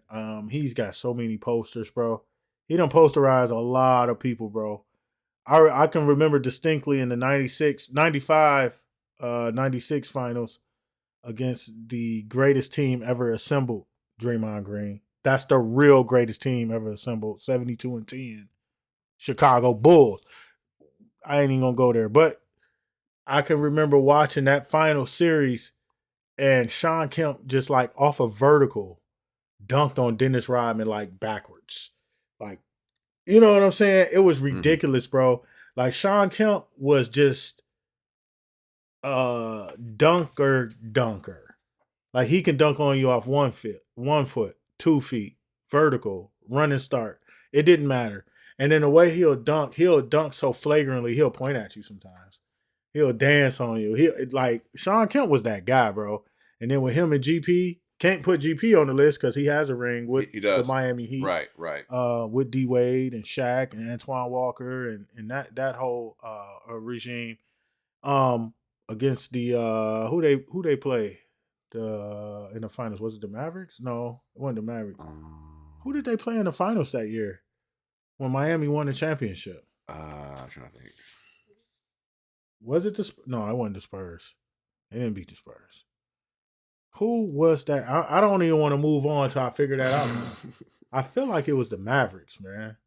S1: He's got so many posters, bro. He done posterized a lot of people, bro. I can remember distinctly in the 96 finals against the greatest team ever assembled, Draymond Green. That's the real greatest team ever assembled, 72-10, Chicago Bulls. I ain't even gonna go there, but I can remember watching that final series and Shawn Kemp just like off a vertical dunked on Dennis Rodman like backwards. Like, you know what I'm saying? It was ridiculous, bro. Like Shawn Kemp was just dunker. Like he can dunk on you off 1 foot, 2 feet, vertical, run and start. It didn't matter. And then the way he'll dunk so flagrantly, he'll point at you sometimes. He'll dance on you. Shawn Kemp was that guy, bro. And then with him and GP, can't put GP on the list because he has a ring with the Miami Heat.
S2: Right.
S1: With D Wade and Shaq and Antoine Walker and that whole regime. Against the who they play in the finals? Was it the Mavericks? No, it wasn't the Mavericks. Who did they play in the finals that year when Miami won the championship?
S2: I'm trying to think.
S1: Was it no, it wasn't the Spurs. They didn't beat the Spurs. Who was that? I don't even want to move on until I figure that out. I feel like it was the Mavericks, man.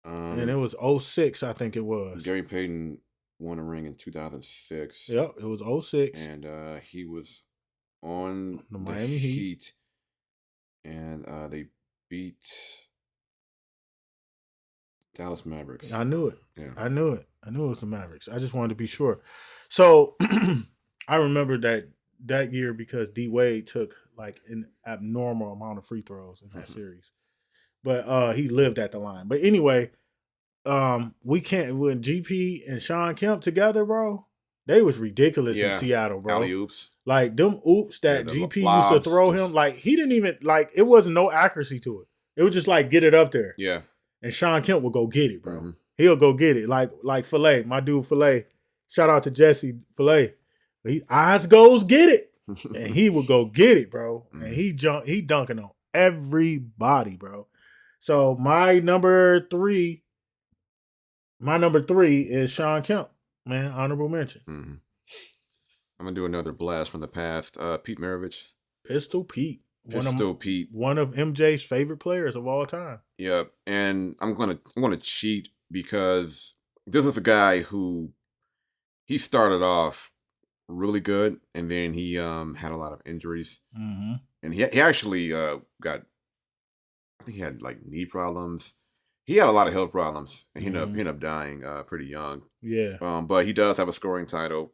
S1: And it was 06, I think it was.
S2: Gary Payton won a ring in 2006.
S1: Yep, it was 06.
S2: And he was on
S1: the Miami Heat.
S2: And they beat Dallas Mavericks.
S1: I knew it.
S2: Yeah.
S1: I knew it was the Mavericks. I just wanted to be sure. So I remember that year because D Wade took like an abnormal amount of free throws in that series. But he lived at the line. But anyway, we can't when GP and Sean Kemp together, bro. They was ridiculous in Seattle, bro.
S2: Alley oops.
S1: Like them oops that
S2: the
S1: GP used to
S2: lobs,
S1: throw him, like he didn't even like it wasn't no accuracy to it. It was just like get it up there.
S2: Yeah.
S1: And Sean Kemp will go get it, bro.
S2: Mm-hmm.
S1: He'll go get it. Like Filet, my dude Filet. Shout out to Jesse Filet. He eyes goes get it. And he would go get it, bro.
S2: Mm-hmm.
S1: And he dunking on everybody, bro. So my number three is Sean Kemp, man. Honorable mention.
S2: Mm-hmm. I'm gonna do another blast from the past. Pete Maravich.
S1: Pistol Pete.
S2: Pete.
S1: One of MJ's favorite players of all time.
S2: Yeah, and I'm gonna cheat because this is a guy who he started off really good, and then he had a lot of injuries, and he actually got, I think he had like knee problems. He had a lot of health problems, and he ended up dying pretty young.
S1: Yeah.
S2: But he does have a scoring title,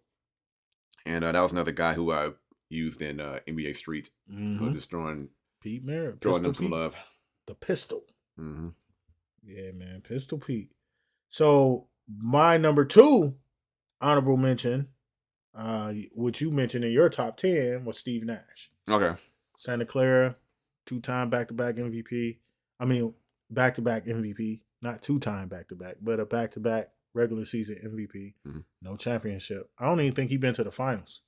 S2: and that was another guy who I used in NBA Street. So just throwing
S1: Pete Merritt,
S2: throwing them some love.
S1: The pistol. Yeah, man, Pistol Pete. So my number 2 honorable mention, which you mentioned in your top 10, was Steve Nash.
S2: Okay.
S1: Santa Clara, 2-time back-to-back MVP. I mean, back-to-back MVP, not 2-time back-to-back, but a back-to-back regular season MVP. No championship. I don't even think he's been to the finals.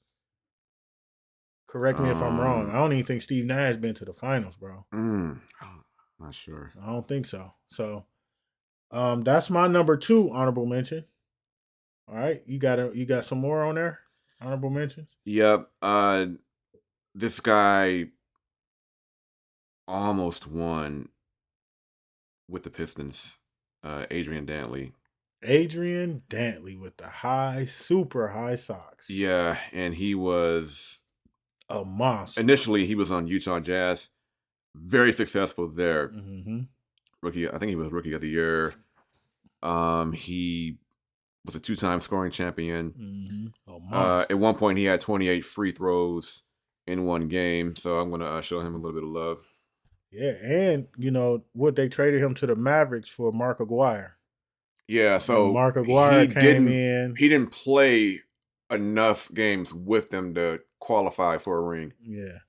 S1: Correct me if I'm wrong. I don't even think Steve Nash been to the finals, bro.
S2: Not sure.
S1: I don't think so. So, that's my number 2 honorable mention. All right, you got some more on there? Honorable mentions?
S2: Yep. This guy almost won with the Pistons. Adrian Dantley.
S1: Adrian Dantley with the super high socks.
S2: Yeah, and he was
S1: a monster.
S2: Initially, he was on Utah Jazz. Very successful there. Rookie, I think he was Rookie of the Year. He was a 2-time scoring champion. At one point, he had 28 free throws in one game. So I'm going to show him a little bit of love.
S1: Yeah, and what they traded him to the Mavericks for Mark Aguirre.
S2: Yeah, so
S1: Mark Aguirre came in.
S2: He didn't play enough games with them to qualify for a ring.
S1: Yeah.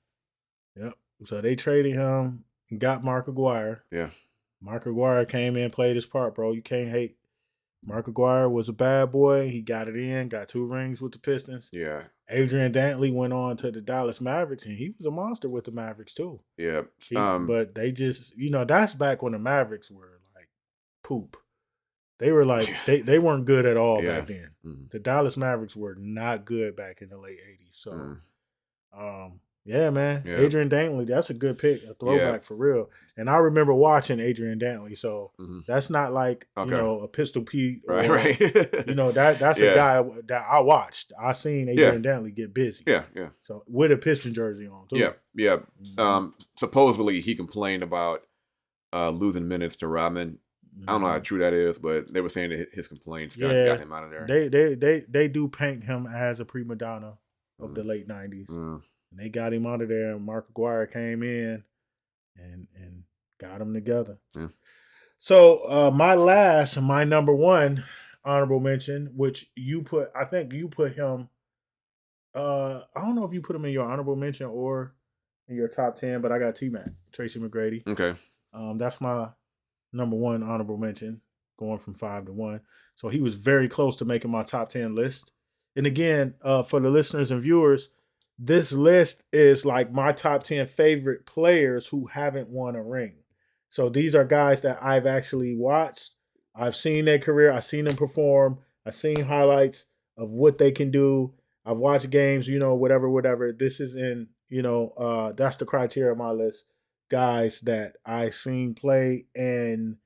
S1: Yep. So they traded him and got Mark Aguirre.
S2: Yeah.
S1: Mark Aguirre came in, played his part, bro. You can't hate. Mark Aguirre was a bad boy. He got it in, got 2 rings with the Pistons.
S2: Yeah.
S1: Adrian Dantley went on to the Dallas Mavericks, and he was a monster with the Mavericks too.
S2: Yeah.
S1: But they just, that's back when the Mavericks were like poop. They were like, they weren't good at all back then. The Dallas Mavericks were not good back in the late 80s. So, yeah, man. Yeah. Adrian Dantley, that's a good pick, a throwback for real. And I remember watching Adrian Dantley. So that's not like, a Pistol Pete. Or,
S2: right.
S1: That's a guy that I watched. I seen Adrian Dantley get busy.
S2: Yeah.
S1: So with a Piston jersey on, too.
S2: Yeah. Supposedly he complained about losing minutes to Rodman. I don't know how true that is, but they were saying that his complaints got him out of there.
S1: They do paint him as a prima donna of the late 90s. And they got him out of there, and Mark Aguirre came in and got them together.
S2: Yeah.
S1: So my number 1 honorable mention, which I think you put him, I don't know if you put him in your honorable mention or in your top 10, but I got T-Mac, Tracy McGrady.
S2: Okay.
S1: That's my number 1 honorable mention, going from 5 to 1. So he was very close to making my top 10 list. And again, for the listeners and viewers, this list is like my top 10 favorite players who haven't won a ring. So these are guys that I've actually watched. I've seen their career. I've seen them perform. I've seen highlights of what they can do. I've watched games, whatever. This is in, that's the criteria of my list. Guys that I seen play, and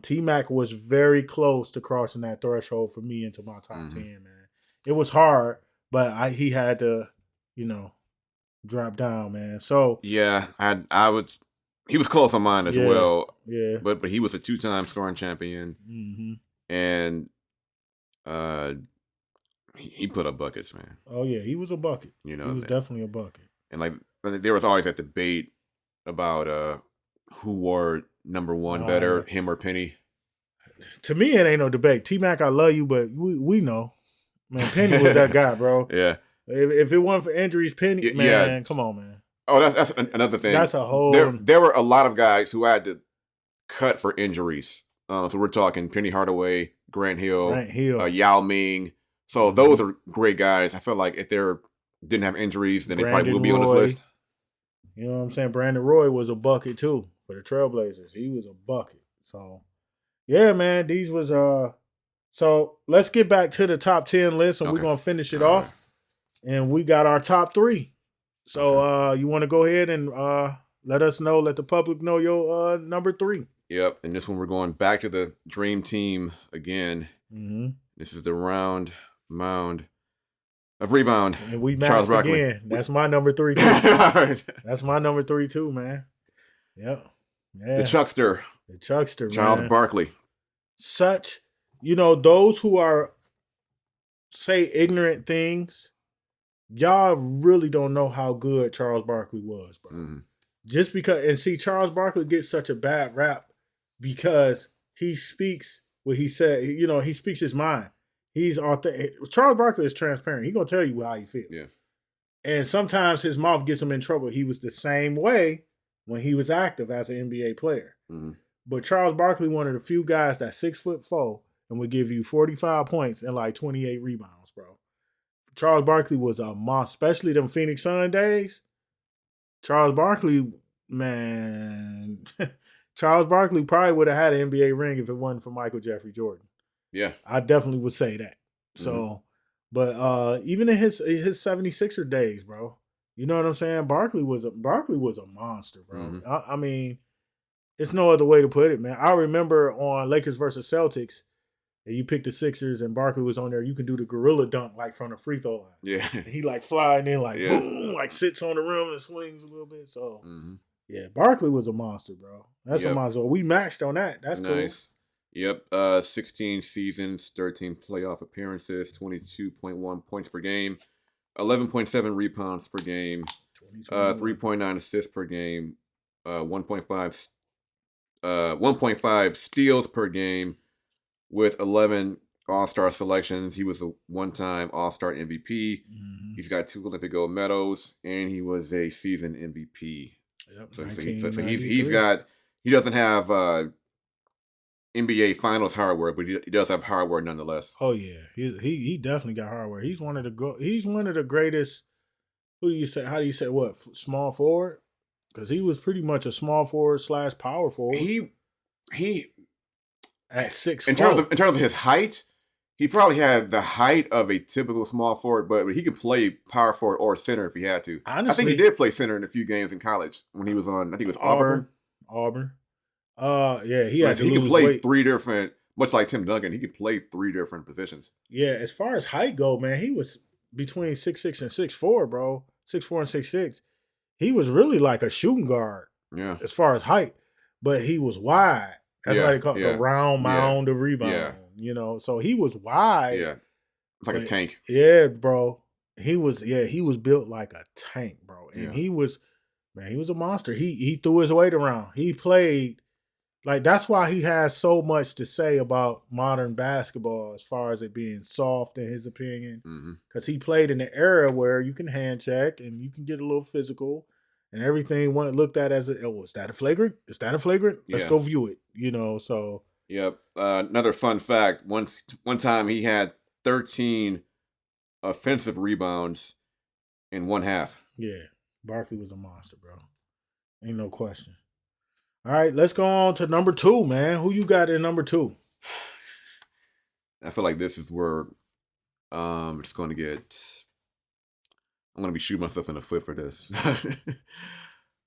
S1: T-Mac was very close to crossing that threshold for me into my top 10, man. It was hard, but he had to, drop down, man. So
S2: yeah, I would. He was close on mine as well.
S1: Yeah,
S2: but he was a 2-time scoring champion, and he put up buckets, man.
S1: Oh yeah, he was a bucket. He was definitely a bucket.
S2: And like there was always that debate about who wore number 1 better, him or Penny.
S1: to me, it ain't no debate. T-Mac, I love you, but we know. Man, Penny was that guy, bro.
S2: Yeah.
S1: If it wasn't for injuries, Penny, man, come on, man.
S2: Oh, that's another thing.
S1: That's a whole.
S2: There were a lot of guys who had to cut for injuries. So we're talking Penny Hardaway, Grant Hill, Yao Ming. So those are great guys. I feel like if they didn't have injuries, then they probably will be on this list.
S1: You know what I'm saying? Brandon Roy was a bucket too for the Trailblazers. He was a bucket. So yeah, man, these was So let's get back to the top 10 list, and we're gonna finish it off. Right. And we got our top 3. So you want to go ahead and let the public know your number 3.
S2: Yep, and this one we're going back to the Dream Team again. Mm-hmm. This is the round mound of rebound.
S1: And we matched again. That's my number 3 too. Right. That's my number 3 too, man. Yep. Yeah.
S2: The Chuckster.
S1: Charles
S2: Barkley.
S1: Such, those who are say ignorant things, y'all really don't know how good Charles Barkley was, bro. Mm-hmm. Just because, and see, Charles Barkley gets such a bad rap because he speaks what he said. He speaks his mind. He's authentic. Charles Barkley is transparent. He's gonna tell you how he feels. Yeah. And sometimes his mouth gets him in trouble. He was the same way when he was active as an NBA player. Mm-hmm. But Charles Barkley, one of the few guys that's 6'4" and would give you 45 points and like 28 rebounds, bro. Charles Barkley was a monster, especially them Phoenix Sun days. Charles Barkley, man, Charles Barkley probably would have had an NBA ring if it wasn't for Michael Jeffrey Jordan.
S2: Yeah. I
S1: definitely would say that. So, but even in his 76er days, bro, you know what I'm saying? Barkley was a monster, bro. Mm-hmm. I mean, it's no other way to put it, man. I remember on Lakers versus Celtics, and you picked the Sixers and Barkley was on there, you can do the gorilla dunk like from the free throw line. Yeah. And he like flying in like boom, like sits on the rim and swings a little bit. So yeah, Barkley was a monster, bro. That's a monster. We matched on that. That's nice.
S2: Cool. Yep. 16 seasons, 13 playoff appearances, 22.1 points per game, 11.7 rebounds per game, 3.9 assists per game, 1.5 steals per game. With 11 All-Star selections, he was a one-time All-Star MVP. Mm-hmm. He's got 2 Olympic gold medals, and he was a season MVP. Yep, so he doesn't have NBA Finals hardware, but he does have hardware nonetheless.
S1: Oh yeah, he definitely got hardware. He's one of the greatest. Who do you say? How do you say what? Small forward? Because he was pretty much a small forward / power forward.
S2: He.
S1: At 6'4".
S2: In terms of his height, he probably had the height of a typical small forward, but he could play power forward or center if he had to. Honestly, I think he did play center in a few games in college when he was on. I think it was Auburn.
S1: Yeah, he had to lose weight. He could
S2: play 3 different, much like Tim Duncan. He could play 3 different positions.
S1: Yeah, as far as height go, man, he was between 6'6" and 6'4", bro. 6'4" and 6'6". He was really like a shooting guard.
S2: Yeah,
S1: as far as height, but he was wide. That's why they call it the round mound of rebound. Yeah. So he was wide.
S2: Yeah. It's like a tank.
S1: Yeah, bro. He was built like a tank, bro. And he was a monster. He threw his weight around. He played like that's why he has so much to say about modern basketball as far as it being soft in his opinion. Because he played in an era where you can hand check and you can get a little physical. And everything looked at as is that a flagrant? Is that a flagrant? Let's go view it. So.
S2: Yep. Another fun fact. One time he had 13 offensive rebounds in one half.
S1: Yeah. Barkley was a monster, bro. Ain't no question. All right, let's go on to number 2, man. Who you got in number 2?
S2: I feel like this is where I'm going to be shooting myself in the foot for this.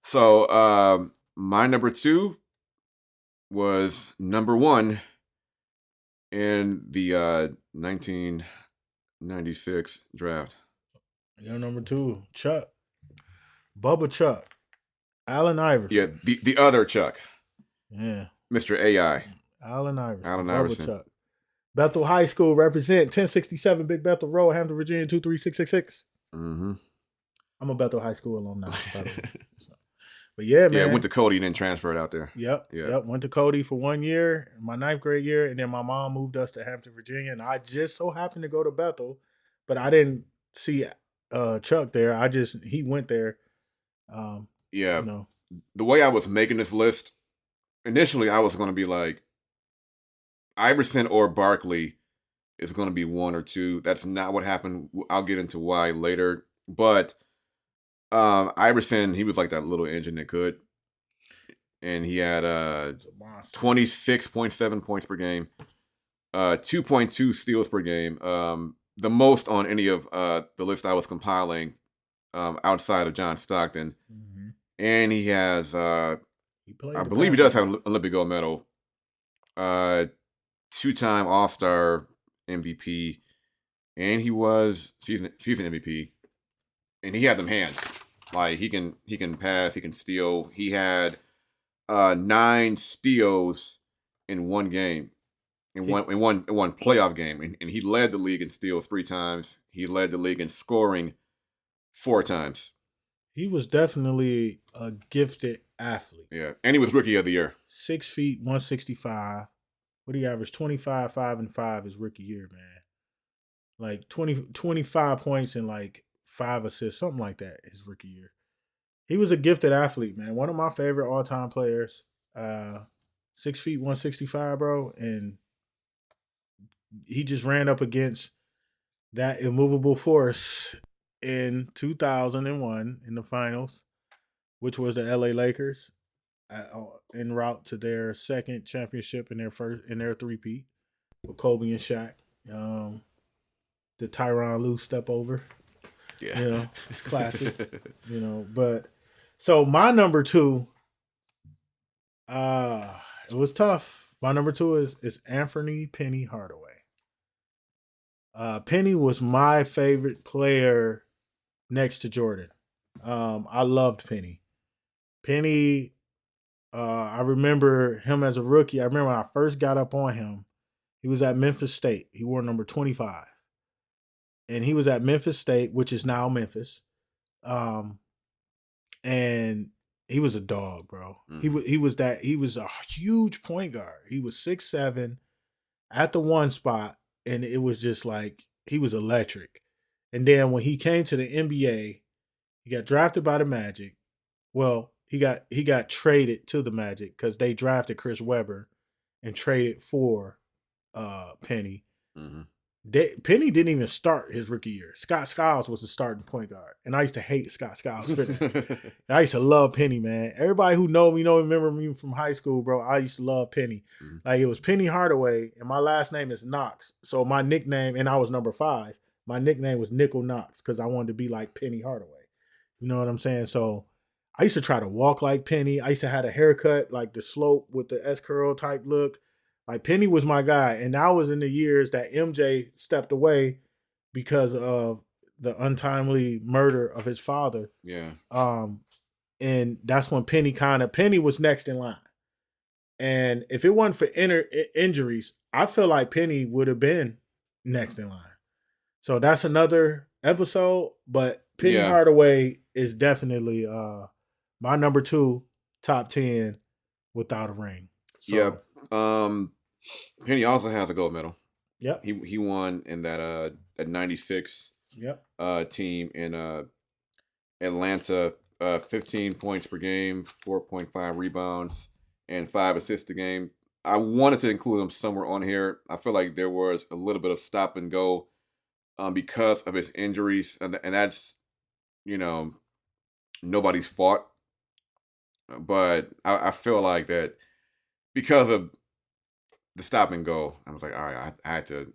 S2: So my number 2 was number 1 in the 1996 draft.
S1: Your number 2, Chuck. Bubba Chuck. Allen Iverson.
S2: Yeah, the other Chuck.
S1: Yeah.
S2: Mr. AI.
S1: Allen Iverson.
S2: Allen Iverson.
S1: Chuck. Bethel High School represent 1067 Big Bethel Road, Hampton, Virginia 23666. Mm-hmm. I'm a Bethel High School alumni, by the way. So. But yeah,
S2: Yeah,
S1: man.
S2: went to Cody and then transferred out there.
S1: Yep.
S2: Yeah.
S1: Yep. Went to Cody for 1 year, my 9th grade year, and then my mom moved us to Hampton, Virginia. And I just so happened to go to Bethel, but I didn't see Chuck there. He went there. Um,
S2: Yeah.
S1: you know.
S2: The way I was making this list, initially I was going to be like Iverson or Barkley is going to be one or two. That's not what happened. I'll get into why later. But Iverson, he was like that little engine that could. And he had 26.7 points per game, 2.2 steals per game, the most on any of the list I was compiling outside of John Stockton.
S1: Mm-hmm.
S2: And he has,
S1: He
S2: I believe he does have an Olympic gold medal, 2-time All-Star MVP, and he was season MVP. And he had them hands. Like he can pass, he can steal. He had 9 steals in one game, in one playoff game, and he led the league in steals 3 times. He led the league in scoring 4 times.
S1: He was definitely a gifted athlete.
S2: Yeah, and he was rookie of the year.
S1: 6 feet, 165. What do you average? 25, 5, and 5 his rookie year, man. Like 25 points and like 5 assists, something like that his rookie year. He was a gifted athlete, man. One of my favorite all-time players. 6 feet, 165, bro. And he just ran up against that immovable force in 2001 in the finals, which was the LA Lakers, en route to their second championship in their three-peat with Kobe and Shaq. The Tyronn Lue step over.
S2: Yeah.
S1: It's classic. But so my number 2, it was tough. My number 2 is Anthony Penny Hardaway. Penny was my favorite player next to Jordan. I loved Penny. Penny, I remember him as a rookie. I remember when I first got up on him, he was at Memphis State. He wore number 25. And he was at Memphis State, which is now Memphis. And he was a dog, bro. Mm. He was a huge point guard. He was 6'7" at the one spot, and it was just like he was electric. And then when he came to the NBA, he got drafted by the Magic. Well, he got traded to the Magic because they drafted Chris Webber and traded for Penny. Mm-hmm. Penny didn't even start his rookie year. Scott Skiles was the starting point guard, and I used to hate Scott Skiles for that. I used to love Penny, man. Everybody who know me, remember me from high school, bro. I used to love Penny. Mm-hmm. Like it was Penny Hardaway, and my last name is Knox. So my nickname, and I was number 5. My nickname was Nickel Knox because I wanted to be like Penny Hardaway. You know what I'm saying? So I used to try to walk like Penny. I used to have a haircut like the slope with the S curl type look. Like Penny was my guy, and that was in the years that MJ stepped away because of the untimely murder of his father.
S2: Yeah.
S1: And that's when Penny was next in line. And if it wasn't for injuries, I feel like Penny would have been next in line. So that's another episode. But Penny Hardaway is definitely my number 2 top 10 without a ring. So,
S2: yeah. Penny also has a gold medal.
S1: Yep.
S2: He won in that 96 team in Atlanta, 15 points per game, 4.5 rebounds, and 5 assists a game. I wanted to include him somewhere on here. I feel like there was a little bit of stop and go because of his injuries, and that's, nobody's fault. But I feel like that because of the stop and go, I was like, all right, I had to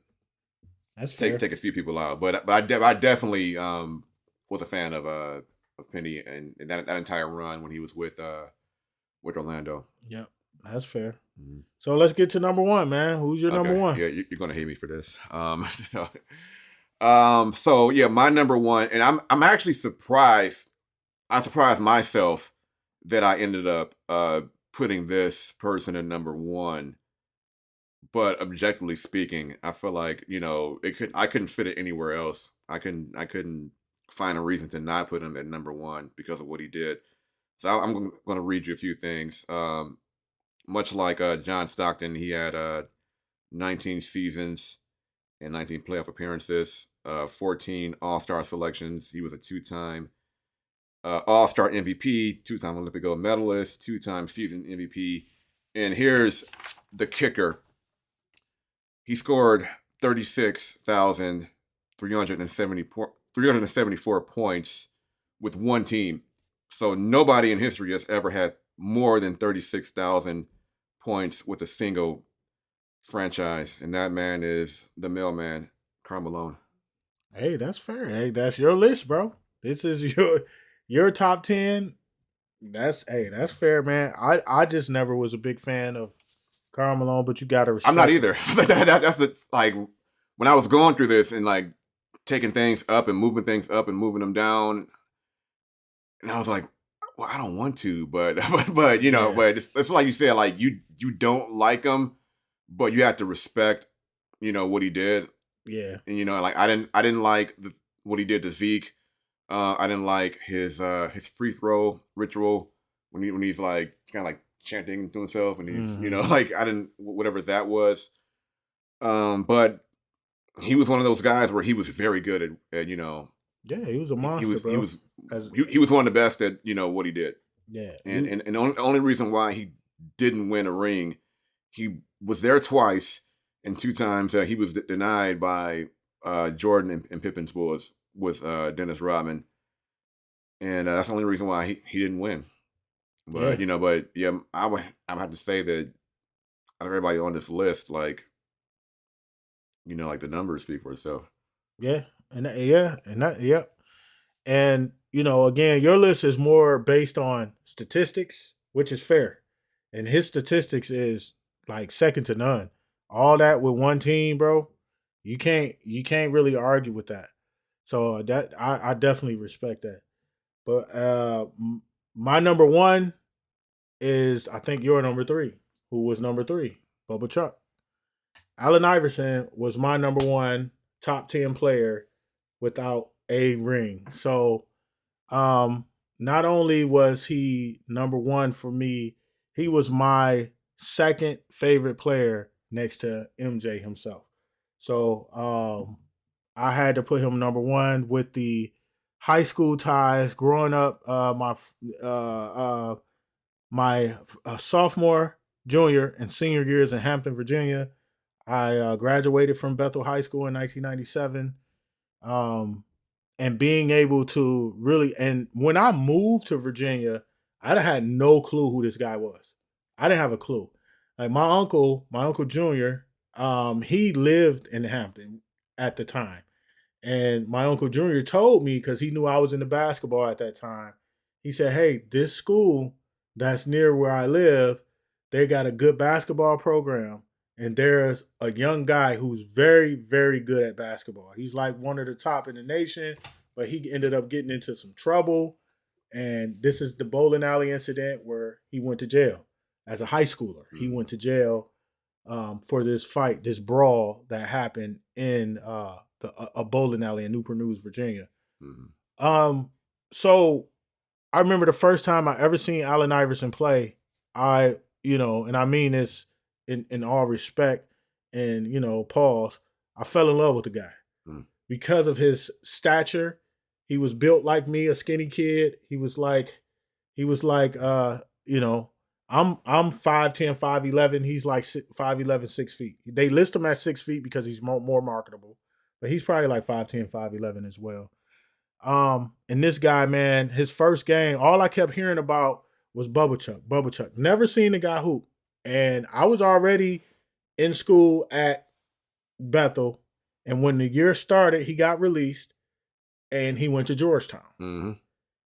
S2: take a few people out, but I definitely was a fan of Penny and that entire run when he was with Orlando.
S1: Yep, that's fair. Mm-hmm. So let's get to number 1, man. Who's your number 1?
S2: Yeah, you're gonna hate me for this. So yeah, my number 1, and I'm actually surprised. I surprised myself that I ended up putting this person in number 1. But objectively speaking, I feel like, I couldn't fit it anywhere else. I couldn't find a reason to not put him at number 1 because of what he did. So I'm going to read you a few things. Much like John Stockton, he had 19 seasons and 19 playoff appearances, 14 All-Star selections. He was a two-time All-Star MVP, two-time Olympic gold medalist, two-time season MVP. And here's the kicker. He scored 36,374 points with one team. So nobody in history has ever had more than 36,000 points with a single franchise. And that man is the mailman, Karl Malone.
S1: Hey, that's fair. Hey, that's your list, bro. This is your top 10. That's fair, man. I just never was a big fan of Karl Malone, but you gotta respect.
S2: I'm not either. That's the like when I was going through this and like taking things up and moving things up and moving them down, and I was like, well, I don't want to, but but you know, but it's like you said, like you don't like him, but you have to respect, you know, what he did.
S1: Yeah.
S2: And you know, like I didn't like what he did to Zeke. I didn't like his free throw ritual when he's like kind of like chanting to himself and he's you know like I didn't whatever that was. But he was one of those guys where he was very good at you know.
S1: Yeah, he was a monster,
S2: he
S1: bro.
S2: He was one of the best at you know what he did.
S1: Yeah,
S2: and the only reason why he didn't win a ring, he was there twice, and two times he was denied by Jordan and Pippen's Bulls with Dennis Rodman, and that's the only reason why he didn't win. But you know, but yeah, I would have to say that out of everybody on this list, like you know, like the numbers speak for itself.
S1: Yeah, and yep. And you know, again, your list is more based on statistics, which is fair, and his statistics is like second to none. All that with one team, bro. You can't really argue with that. So that I definitely respect that. But my number one is I think your number three. Who was number three? Bubba Chuck. Allen Iverson was my number one top 10 player without a ring. So not only was he number one for me, he was my second favorite player next to MJ himself. So I had to put him number one with the high school ties. Growing up, my sophomore, junior, and senior years in Hampton, Virginia, I graduated from Bethel High School in 1997. And being able to really, and when I moved to Virginia, I had no clue who this guy was. I didn't have a clue. Like my uncle Junior, he lived in Hampton at the time. And my uncle Junior told me, because he knew I was into basketball at that time, he said, hey, this school that's near where I live, they got a good basketball program. And there's a young guy who's very, very good at basketball. He's like one of the top in the nation, but he ended up getting into some trouble. And this is the bowling alley incident where he went to jail as a high schooler. He went to jail for this fight, this brawl that happened in a bowling alley in Newport News, Virginia. So I remember the first time I ever seen Allen Iverson play. And I mean this in all respect and, pause. I fell in love with the guy because of his stature. He was built like me, a skinny kid. He was like, I'm 5'10", 5'11". He's like 5'11", 6 feet. They list him at 6 feet because he's more marketable, but he's probably like 5'10", 5'11" as well. And this guy, man, his first game, all I kept hearing about was Bubba Chuck. Never seen the guy hoop. And I was already in school at Bethel. And when the year started, he got released and he went to Georgetown.
S2: Mm-hmm.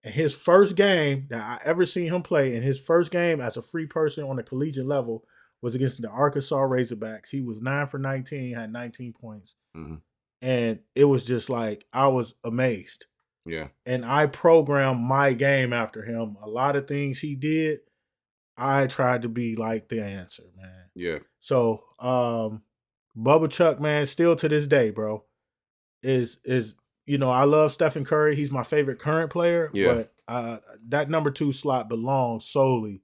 S1: And his first game that I ever seen him play, and his first game as a free person on the collegiate level, was against the Arkansas Razorbacks. He was 9 for 19, had 19 points.
S2: Mm-hmm.
S1: And it was just like, I was amazed.
S2: Yeah.
S1: And I programmed my game after him. A lot of things he did, I tried to be like the answer, man.
S2: Yeah.
S1: So, Bubba Chuck, man, still to this day, bro, is I love Stephen Curry. He's my favorite current player.
S2: Yeah.
S1: But that number 2 slot belongs solely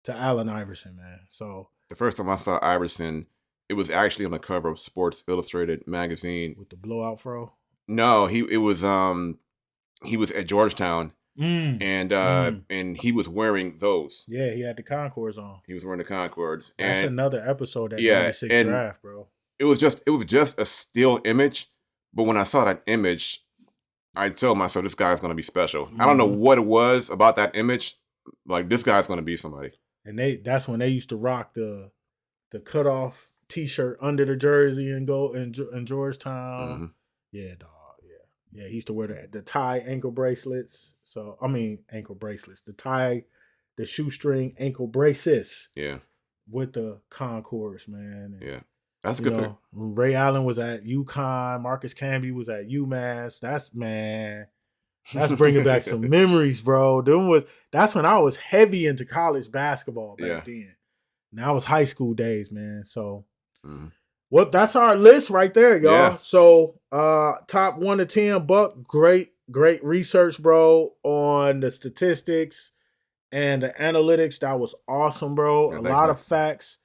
S1: to Allen Iverson, man. So
S2: the first time I saw Iverson, it was actually on the cover of Sports Illustrated magazine
S1: with the blowout fro.
S2: No, he was at Georgetown, and he was wearing those.
S1: Yeah, he had the Concords on.
S2: He was wearing the Concords.
S1: That's
S2: and
S1: another episode that
S2: yeah,
S1: 96
S2: and
S1: draft, bro.
S2: It was just a still image, but when I saw that image, I told myself this guy's gonna be special. I don't know what it was about that image. Like, this guy's gonna be somebody.
S1: And that's when they used to rock the cutoff T-shirt under the jersey and go in Georgetown. Yeah, dog. Yeah, he used to wear the tie ankle bracelets. So, I mean, ankle bracelets. The shoestring ankle braces.
S2: Yeah.
S1: With the Concords, man. And,
S2: yeah. That's a good pick.
S1: Ray Allen was at UConn. Marcus Camby was at UMass. That's bringing back some memories, bro. That's when I was heavy into college basketball back then. And that was high school days, man. So, well, that's our list right there, y'all. Yeah. So, top 1 to 10, Buck. Great research, bro, on the statistics and the analytics. That was awesome, bro. A lot of facts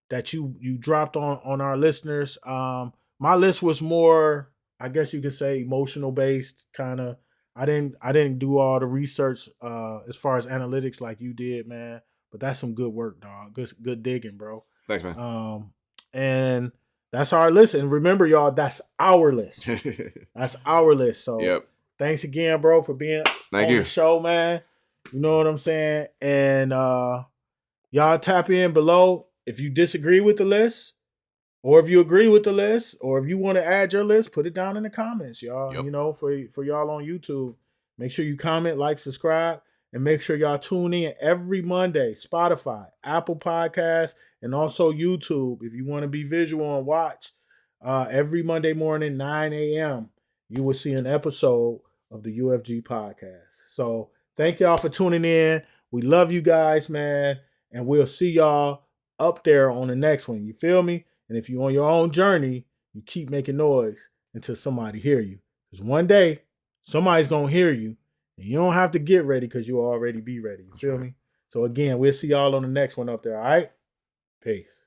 S1: that you dropped on our listeners. My list was more, I guess you could say, emotional based, kind of. I didn't do all the research as far as analytics like you did, man. But that's some good work, dog. Good digging, bro.
S2: Thanks, man.
S1: And that's our list. And remember, y'all, that's our list. That's our list. So thanks again, bro, for being on the show, man. You know what I'm saying? And y'all tap in below if you disagree with the list, or if you agree with the list, or if you want to add your list, put it down in the comments, y'all. You know, for y'all on YouTube, make sure you comment, like, subscribe, and make sure y'all tune in every Monday. Spotify, Apple Podcasts, and also YouTube. If you want to be visual and watch, every Monday morning, 9 a.m., you will see an episode of the UFG podcast. So thank y'all for tuning in. We love you guys, man. And we'll see y'all up there on the next one. You feel me? And if you're on your own journey, you keep making noise until somebody hear you. Because one day, somebody's going to hear you. And you don't have to get ready because you'll already be ready. You feel me? So again, we'll see y'all on the next one up there. All right? Peace.